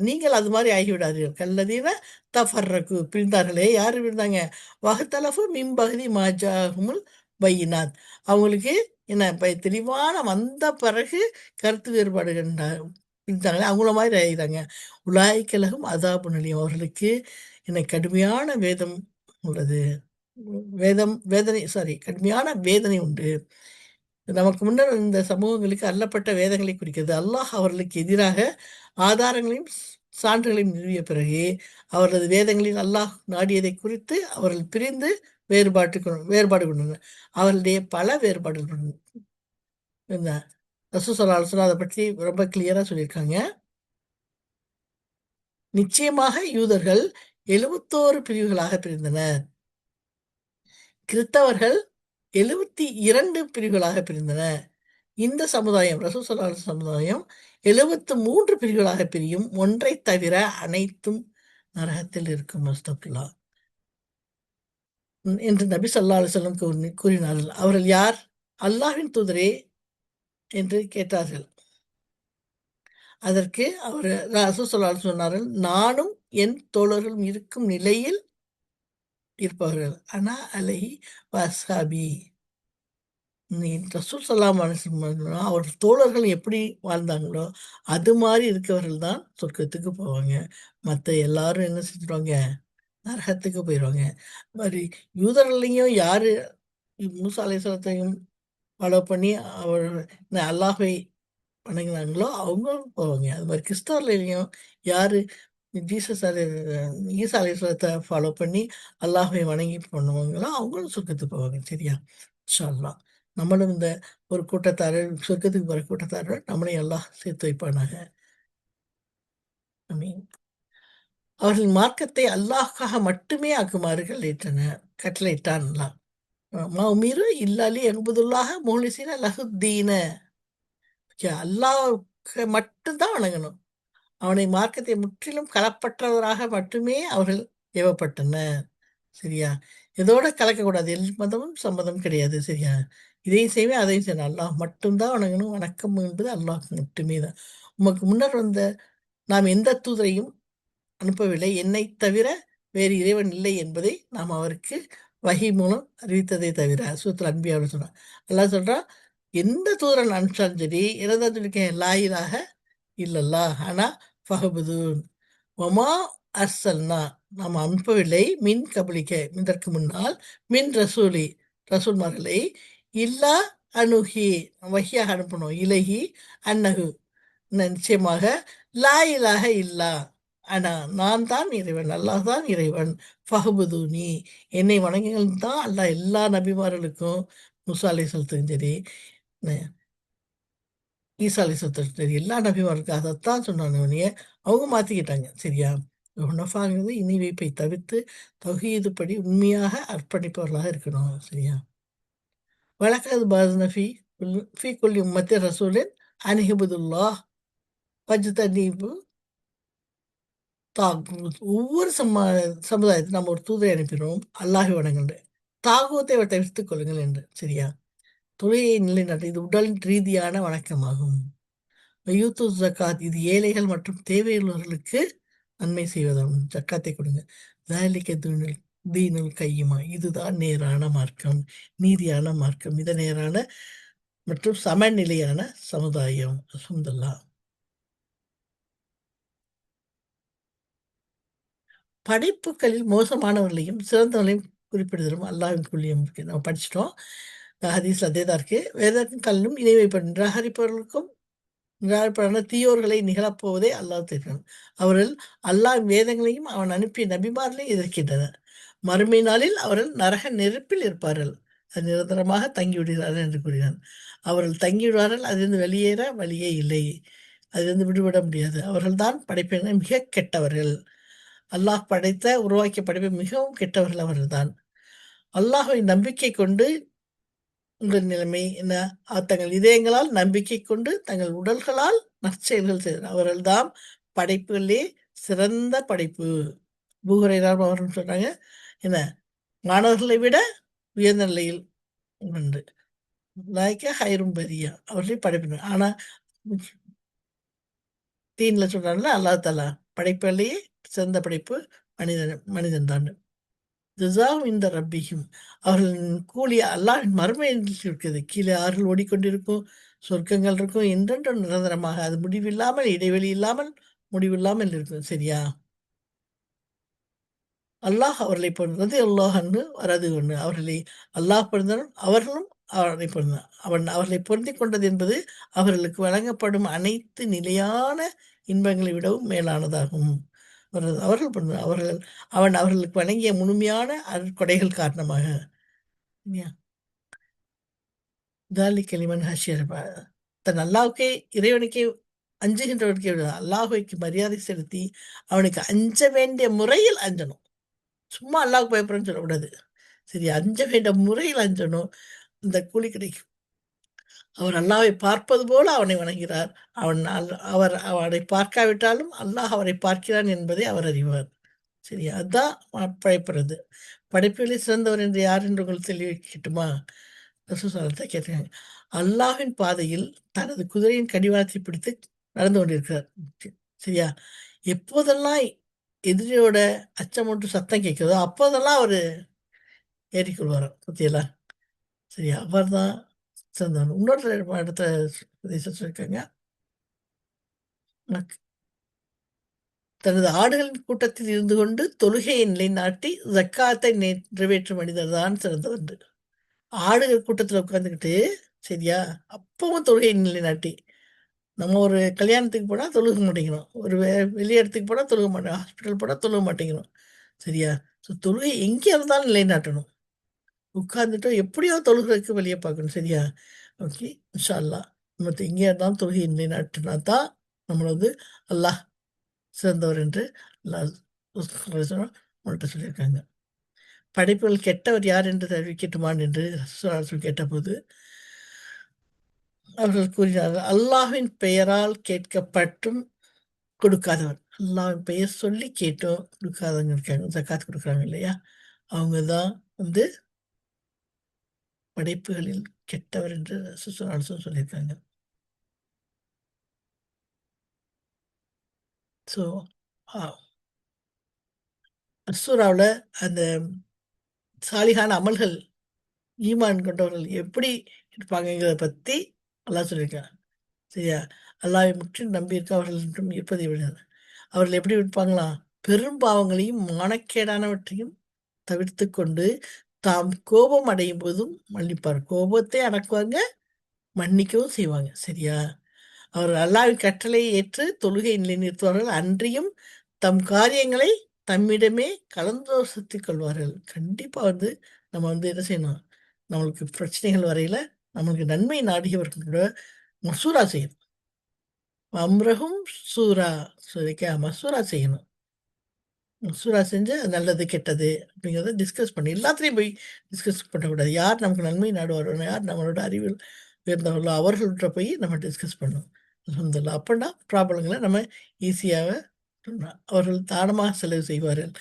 நீங்கள் அது மாதிரி ஆகிவிடாதீர்கள். கல்லதீன தஃபர்ரகு பிரிந்தார்களே. யார் பிரிந்தாங்க? வஹ்தலஃபு மின் பகுதி மாஜாஹுமுல் பையினாத். அவங்களுக்கு என்ன தெளிவான வந்த பிறகு கருத்து வேறுபாடுகள் இருந்தாங்களே அவங்கள மாதிரி ஆயிடுறாங்க. உலாய்க்கலகும் அதாபு நிலையம் அவர்களுக்கு என்ன கடுமையான வேதம் உள்ளது. வேதனை கடுமையான வேதனை உண்டு. நமக்கு முன்னர் இந்த சமூகங்களுக்கு அள்ளப்பட்ட வேதங்களை குறிக்கிறது. அல்லாஹ் அவர்களுக்கு எதிராக ஆதாரங்களையும் சான்றுகளையும் நிறுவிய பிறகு அவரது வேதங்களில் அல்லாஹ் நாடியதை குறித்து அவர்கள் பிரிந்து வேறுபாடு கொண்டனர். அவர்களுடைய பல வேறுபாடுகள் என்ன ரசூல் ஸல்லல்லாஹு அலைஹி வஸல்லம் அத பற்றி ரொம்ப கிளியரா சொல்லியிருக்காங்க. நிச்சயமாக யூதர்கள் 71 பிரிவுகளாக பிரிந்தனர். கிறித்தவர்கள் 72 பிரிவுகளாக பிரிந்தனர். இந்த சமுதாயம் ரசூல் ஸல்லல்லாஹு அலைஹி சமுதாயம் 73 பிரிவுகளாக பிரியும். ஒன்றைத் தவிர அனைத்தும் நரகத்தில் இருக்கும். அஸ்தக்ஃபிருல்லாஹ். என்று நபி ஸல்லல்லாஹு அலைஹி வஸல்லம் கூறினார்கள். அவர்கள் யார்? அல்லாஹ்வின் தூதரே என்று கேட்டார்கள். அதற்கு ரசூல் ஸல்லல்லாஹு அலைஹி சொன்னார்கள், நானும் என் தோழர்களும் இருக்கும் நிலையில் இருப்பவர்கள். அனா அலைஹி வ அஸ்ஹாபி. நீ ரசூல் ஸல்லல்லாஹு அலைஹி வஸல்லம் அவர்கள் தோழர்கள் எப்படி வாழ்ந்தாங்களோ, அது மாரி இருக்கவர்கள் தான் சொர்க்கத்துக்கு போவாங்க. மத்த எல்லாரும் என்ன செஞ்சுருவாங்க? நரகத்துக்கு போயிருவாங்க. மாரி யூதர்கள்லயும் யாரு மூசா அலைஹிஸ்ஸலாத்தையும் ஃபாலோ பண்ணி அவர் அல்லாஹ்வை வணங்குனாங்களோ, அவங்களும் போவாங்க. அது மாரி கிறிஸ்தவர்கள்லயும் யாரு ஜீசஸ் ஈசா அலைஹிஸ்ஸலாத்த ஃபாலோ பண்ணி அல்லாஹ்வை வணங்கி பண்ணுவாங்களோ, அவங்களும் சொர்க்கத்துக்கு போவாங்க. சரியா? இன்ஷா அல்லாஹ். நம்மளும் இந்த ஒரு கூட்டத்தாரர் சொர்க்கத்துக்கு போற கூட்டத்தாரோட நம்மளையும் அல்லாஹ் சேர்த்து வைப்பானாக. ஆமீன். அவர்கள் மார்க்கத்தை அல்லாஹ்க்காக மட்டுமே ஆக்குமாறு கட்டளையிட்டான் அல்லாஹ். வமா உமிரு இல்லா லியஅ்புதுல்லாஹ முஹ்லிஸீன லஹுத்தீன. அல்லாஹ்வுக்கு மட்டும் தான் வணங்கணும். அவனை மார்க்கத்தை முற்றிலும் களப்பற்றவராக மட்டுமே அவர்கள் ஏவப்பட்டனர். சரியா? இதோட கலக்கக்கூடாது. மதமும் சம்மதம் கிடையாது. சரியா? இதையும் செய்வேன், அதையும் செய்வேன். அல்லாஹ் மட்டும் தான் வணங்கணும். வணக்கம் என்பது அல்லாஹ்க்கு மட்டுமே தான். உமக்கு முன்னர் வந்த நாம் எந்த தூதரையும் அனுப்பவில்லை. என்னைத் தவிர வேறு இறைவன் இல்லை என்பதை நாம் அவருக்கு வஹி மூலம் அறிவித்ததை தவிர. சூரத்துல் அன்பியாவுல சொல்றான். அல்லாஹ் சொல்றான், எந்த தூதரன் அனுப்பிச்சாலும் சரி, என்னதான் சொல்லியிருக்கேன்? லா இலாஹ இல்லல்லாஹ் ஆனா ஃபஹ்புதூன். வமா அர்சல்னா நாம் அனுப்பவில்லை மின் கபலிக்க இதற்கு முன்னால் மின் ரசூல்மார்களை இல்லா அணுகி வஹியாக அனுப்பணும். இலகி அன்னகு நிச்சயமாக லா இலாஹ இல்லா ஆனா நான் தான் இறைவன். அல்லாஹ் தான் இறைவன். ஃபஹ்புதூனி என்னை வணங்குங்கள் தான் அல்லாஹ் எல்லா நபிமார்களுக்கும் மூசா அலைஹிஸ்ஸலாத்துக்கும் சரி, ஈசா அலைஹிஸ்ஸலாத்துக்கும் சரி எல்லா நபிமாருக்கும் அதைத்தான் சொன்னானே ஒழிய அவங்க மாத்திக்கிட்டாங்க. சரியா? ஹுனஃபாங்கிறது இணை வைப்பை தவிர்த்து தௌஹீது படி உண்மையாக அர்ப்பணிப்பவர்களாக இருக்கணும். சரியா? வலக்கது பாஸ்ன ஃபீ குல்லி உம்மத்தின் ரசூலின் அன் இஹ்புதுல்லாஹ் வஜ்தனீபு தாகூத். ஒவ்வொரு சமுதாயத்தில் நம்ம ஒரு தூதரை அனுப்பினோம். அல்லாஹ்வை வணங்குங்கள். தாகூத்தை தவிர்த்துக் கொள்ளுங்கள் என்று. சரியா? தொழுகையை நிலைநாட்டு இது உடல் ரீதியான வணக்கமாகும். யூத்து ஜக்காத் இது ஏழைகள் மற்றும் தேவையுள்ளவர்களுக்கு நன்மை செய்வதாகும். ஜக்காத்தை கொடுங்க. தாலிக்க தீனுல் கையுமா இதுதான் நேரான மார்க்கம், நீதியான மார்க்கம், மித நேரான மற்றும் சமநிலையான சமுதாயம். அல்ஹம்துலில்லாஹ். படைப்புகளில் மோசமானவர்களையும் சிறந்தவர்களையும் குறிப்பிடுதலும் அல்லாஹ்வின் கூலியம் இருக்கு. நம்ம படிச்சிட்டோம். ஹதீஸ்ல அதே தான் இருக்கு. வேதத்தின் கல்லும் இணை வைப்பது நிராகரிப்பவர்களுக்கும் நிராகரிப்பான தீயோர்களை நிகழப்போவதே அல்லாஹ் தெரியும். அவர்கள் அல்லாஹ் வேதங்களையும் அவன் அனுப்பிய நபிமார்களையும் எதிர்க்கின்றனர். மறுமை நாளில் அவர்கள் நரக நெருப்பில் இருப்பார்கள். அது நிரந்தரமாக தங்கிவிடுகிறார்கள் என்று கூறினார். அவர்கள் தங்கிவிடுவார்கள், அதிலிருந்து வெளியேற வழியே இல்லை. அதிலிருந்து விடுபட முடியாது. அவர்கள்தான் படைப்பின மிக கெட்டவர்கள். அல்லாஹ் படைத்த உருவாக்கிய படைப்பை மிகவும் கெட்டவர்கள் அவர்கள்தான். அல்லாஹ்வை நம்பிக்கை கொண்டு உங்கள் நிலைமை என்ன? தங்கள் இதயங்களால் நம்பிக்கை கொண்டு தங்கள் உடல்களால் நற்செயல்கள் செய்தனர். அவர்கள்தாம் படைப்புகளிலே சிறந்த படைப்பு. பூஹுரைராம் அவர்கள் சொல்றாங்க என்ன? மாணவர்களை விட உயர்ந்த நிலையில் உண்டு. லாய்க்க ஹைரும் பரியா அவர்களே படைப்பினர். ஆனா தீன்ல சொல்றாங்கல்ல, அல்லாஹ் தாலா படைப்புகளிலேயே சிறந்த படைப்பு மனிதன் தான். ஜஸாஹும் இந்த ரப்பிஹிம் அவர்களின் கூலி அல்லாஹ்வின் மறுமையில் இருக்குது. கீழே ஆறுகள் ஓடிக்கொண்டிருக்கும், சொர்க்கங்கள் இருக்கும், என்றென்றும் நிரந்தரமாக. அது முடிவில்லாமல், இடைவெளி இல்லாமல், முடிவில்லாமல் இருக்கும். சரியா? அல்லாஹ் அவர்களை பொறுத்தது அல்லாஹ் அன்று வரது ஒன்று. அவர்களை அல்லாஹ் பொருந்தனும் அவர்களும் அவரை பொருந்தான். அவன் அவர்களை பொருந்திக் கொண்டது என்பது அவர்களுக்கு வழங்கப்படும் அனைத்து நிலையான இன்பங்களை விடவும் மேலானதாகும். அவர்கள் பொருந்தனர். அவன் அவர்களுக்கு வழங்கிய முழுமையான அருட்கொடைகள் காரணமாக. இல்லையா? தாலிக்க லிமன் ஹஷியர் தன் அல்லாஹ்வுக்கே இறைவனுக்கே அஞ்சுகின்றவனுக்கே அல்லாஹ்வுக்கு மரியாதை செலுத்தி அவனுக்கு அஞ்ச வேண்டிய முறையில் அஞ்சணும். சும்மா அல்லாஹ்வுக்கு பயப்படுறேன்னு சொல்லக்கூடாது. சரி, அஞ்ச வேண்டிய முறையில் அஞ்சணும். இந்த கூலி கிடைக்கும். அவர் அல்லாஹ்வை பார்ப்பது போல அவனை வணங்குகிறார். அவர் அவனை பார்க்காவிட்டாலும் அல்லாஹ் அவரை பார்க்கிறான் என்பதை அவர் அறிவார். சரியா? அதான் படைப்புறது. படைப்புகளில் சிறந்தவர் என்று யார் என்று உங்களுக்கு தெளிவிக்கட்டுமா? ரசூல் ஸல்லல்லாஹு அலைஹி வஸல்லம் கேட்டாங்க. அல்லாஹ்வின் பாதையில் தனது குதிரையின் கடிவாளத்தை பிடித்து நடந்து கொண்டிருக்கிறார். சரியா? எப்போதெல்லாம் எதிரியோட அச்சமூட்டு சத்தம் கேட்குதோ, அப்போதெல்லாம் அவரு ஏறிக்கொள்வாராம். பாத்தீங்களா? சரியா? அவர்தான் சிறந்தவர். இன்னொரு இடத்துல ஹதீஸ்ல சொல்லியிருக்காங்க. தனது ஆடுகளின் கூட்டத்தில் இருந்து கொண்டு தொழுகையை நிலைநாட்டி ஜக்காத்தை நிறைவேற்றும் மனிதர் தான் சிறந்தவர். ஆடுகள் கூட்டத்தில் உட்காந்துக்கிட்டு, சரியா, அப்பவும் தொழுகை நிலைநாட்டி நம்ம ஒரு கல்யாணத்துக்கு போனால் தொழுக மாட்டேங்கிறோம், ஒரு வெளி இடத்துக்கு போனால் தொழுக மாட்டோம், ஹாஸ்பிட்டல் போனால் தொழுக மாட்டேங்கிறோம். சரியா? ஸோ தொழுகை எங்கே இருந்தாலும் நிலைநாட்டணும். உட்கார்ந்துட்டோம் எப்படியோ தொழுகிறதுக்கு வெளியே பார்க்கணும். சரியா? ஓகே, இன்ஷா அல்லாஹ் நம்ம எங்கே இருந்தாலும் தொழுகை நிலைநாட்டினா தான் நம்மளை வந்து அல்லாஹ் சிறந்தவர் என்று அல்லாஹ் உங்கள்கிட்ட சொல்லியிருக்காங்க. படைப்புகள் கெட்டவர் யார் என்று தெரிவிக்கட்டுமான் என்று ரசூல் கேட்டபோது அவர்கள் கூறினார்கள், அல்லாஹ்வின் பெயரால் கேட்கப்பட்டும் கொடுக்காதவர். அல்லாஹ்வின் பெயர் சொல்லி கேட்டும் கொடுக்காதவங்க இருக்காங்க. ஜக்காத் கொடுக்குறாங்க இல்லையா? அவங்க தான் வந்து படைப்புகளில் கெட்டவர் என்று ரசூல் சொல்லியிருக்காங்க. ஸோ அசூராவில் அந்த சாலிகான அமல்கள் ஈமான் கொண்டவர்கள் எப்படி இருப்பாங்கங்கிறத பற்றி அல்லாஹ் சொல்லியிருக்காங்க. சரியா? அல்லாஹ்வை முற்றிலும் நம்பியிருக்க அவர்கள் என்றும் இருப்பதை விட அவர்கள் எப்படி இருப்பாங்களாம்? பெரும் பாவங்களையும் மானக்கேடானவற்றையும் தவிர்த்து கொண்டு தாம் கோபம் அடையும் போதும் மன்னிப்பார். கோபத்தை அடக்குவாங்க, மன்னிக்கவும் செய்வாங்க. சரியா? அவர்கள் அல்லாஹ்வின் கட்டளையை ஏற்று தொழுகை நிலைநிறுத்துவார்கள். அன்றியும் தம் காரியங்களை தம்மிடமே கலந்தோசித்துக் கொள்வார்கள். கண்டிப்பா வந்து நம்ம வந்து என்ன செய்யணும்? நம்மளுக்கு பிரச்சனைகள் வரையில நம்மளுக்கு நன்மை நாடியவர்கள் கூட மசூரா செய்யணும். அம்ரஹும் சூரா சொல்லிக்க மசூரா செய்யணும். மசூரா செஞ்சு அது நல்லது, கெட்டது அப்படிங்கிறத டிஸ்கஸ் பண்ணி எல்லாத்துலேயும் போய் டிஸ்கஸ் பண்ணக்கூடாது. யார் நமக்கு நன்மை நாடுவாரோ, யார் நம்மளோட அறிவில் உயர்ந்தவர்களோ அவர்கள்ட்ட போய் நம்ம டிஸ்கஸ் பண்ணணும். அல்ஹம்துலில்லாஹ். அப்பன்னா ப்ராப்ளங்களை நம்ம ஈஸியாக அவர்கள் தானமாக செலவு செய்வார்கள்.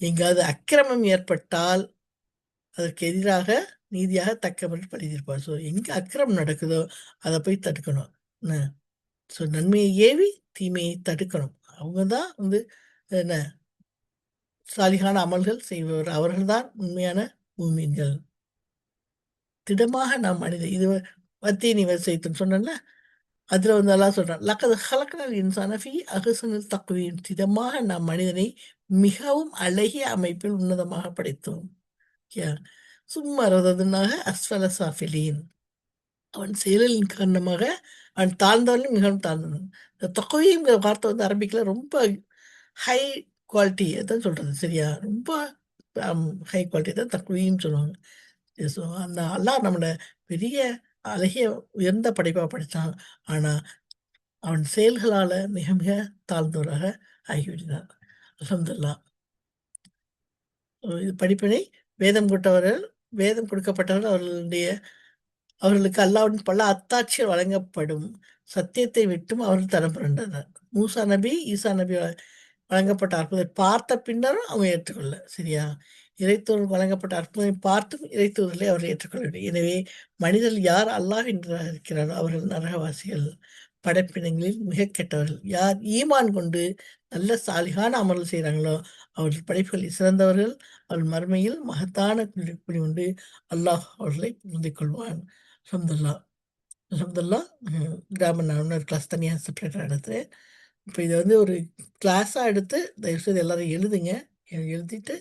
எங்காவது அக்கிரமம் ஏற்பட்டால் அதற்கு எதிராக நீதியாக தக்கவர்கள் பழிதீர்ப்பார். ஸோ எங்கே அக்கிரமம் நடக்குதோ அதை போய் தடுக்கணும். என்ன ஸோ நன்மையை ஏவி தீமையை தடுக்கணும். அவங்க தான் வந்து என்ன சாலிகான அமல்கள் செய்பவர். அவர்கள்தான் உண்மையான மூமின்கள். திடமாக நாம் மனித இது வத்தீனி வசைத்துன்னு சொன்னேன்ல, அதில் வந்து அல்லாஹ் சொல்றான், "லக்கத் ஹலக்னல் இன்சான ஃபீ அஹ்ஸனில் தக்வீம்." திடமாக நாம் மனிதனை மிகவும் அழகிய அமைப்பில் உன்னதமாக படைத்தோம். யா சும்மா ரததுனாக அஸ்ஃபல சாஃபிலீன். அவன் செயலின் காரணமாக அவன் தாழ்ந்தவனும் மிகவும் தாழ்ந்தவன். இந்த தக்வீம்ங்கிற வார்த்தை வந்து அரபிக்ல ரொம்ப ஹை குவாலிட்டி அதான் சொல்றது சரியா? ரொம்ப ஹை குவாலிட்டி தான் தக்வீம்னு சொல்லுவாங்க. ஸோ அந்த அல்லாஹ் நம்மள பெரிய அழகிய உயர்ந்த படைப்பா படைச்சான். ஆனா, அவன் செயல்களால மிக மிக தாழ்ந்தவராக ஆகிவிட்டார். அல்ஹம்துலில்லாஹ். இது படிப்பினை வேதம் கொண்டவர்கள் வேதம் கொடுக்கப்பட்டவர்கள் அவர்களுக்கு அல்லாஹ்வின் பல அத்தாட்சிகள் வழங்கப்படும். சத்தியத்தை விட்டும் அவர்கள் தடம் புரண்டனர். மூசா நபி, ஈசா நபி வழங்கப்பட்ட அற்புதத்தை பார்த்த பின்னரும் அவங்க ஏற்றுக்கொள்ளல. சரியா? இறைத்தூதருக்கு வழங்கப்பட்ட அற்புதத்தை பார்த்தும் இறைத்தூதர்களை அவர்கள் ஏற்றுக்கொள்ளவில்லை. எனவே மனிதர்கள் யார் அல்லாஹ் என்று இருக்கிறாரோ அவர்கள் நரகவாசிகள். படைப்பினங்களில் மிகக் கெட்டவர்கள். யார் ஈமான் கொண்டு நல்ல சாலிகான அமல்கள் செய்றாங்களோ, அவர்கள் படைப்புகளில் சிறந்தவர்கள். அவர்கள் மறுமையில் மகத்தான கூலி உண்டு. அல்லாஹ் அவர்களை பொருந்திக் கொள்வான். அல்ஹம்துலில்லாஹ். அல்ஹம்துலில்லாஹ். கிராமர் நான் இன்னொரு கிளாஸ் தனியா செப்பரேட்டா நடத்துறேன். இப்ப இத வந்து ஒரு கிளாஸா எடுத்து தயவுசெய்து எல்லாரும் எழுதுங்க. எழுதிட்டு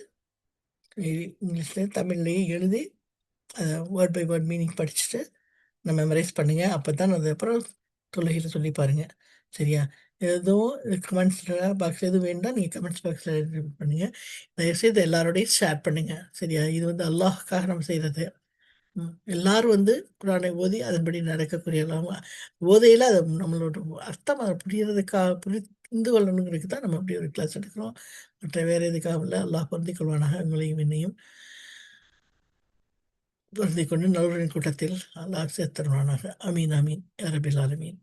இங்கிலீஷ்லயும், தமிழ்லயும் எழுதி அத வேர்ட் பை வேர்ட் மீனிங் படிச்சுட்டு மெமரைஸ் பண்ணுங்க. அப்பதான் அது அப்புறம் தொழுகையில சொல்லி பாருங்க. சரியா? எதுவும் கமெண்ட்ஸ் பாக்ஸ் எதுவும் வேணும்னா நீங்க கமெண்ட்ஸ் பாக்ஸ்ல பண்ணுங்க. தயவுசெய்து எல்லாரோடையும் ஷேர் பண்ணுங்க. சரியா? இது வந்து அல்லாஹ்க்காக நம்ம செய்றது. எல்லாரும் வந்து குரானை ஓதி அதன்படி நடக்கக்கூடியவங்க. ஓதையில அது நம்மளோட அர்த்தம் அது புரிந்து கொள்ளணுங்கிறதுக்கு தான் நம்ம அப்படி ஒரு கிளாஸ் எடுக்கிறோம். மற்ற வேற எதுக்காகவும் இல்ல. அல்லாஹ் பொருந்திக் கொள்வானாக உங்களையும் என்னையும். பொருந்திக் கொண்டு நல்லவர்களின் கூட்டத்தில் அல்லாஹ் சேர்த்தருள்வானாக. ஆமீன், ஆமீன். யா ரப்பில் ஆலமீன்.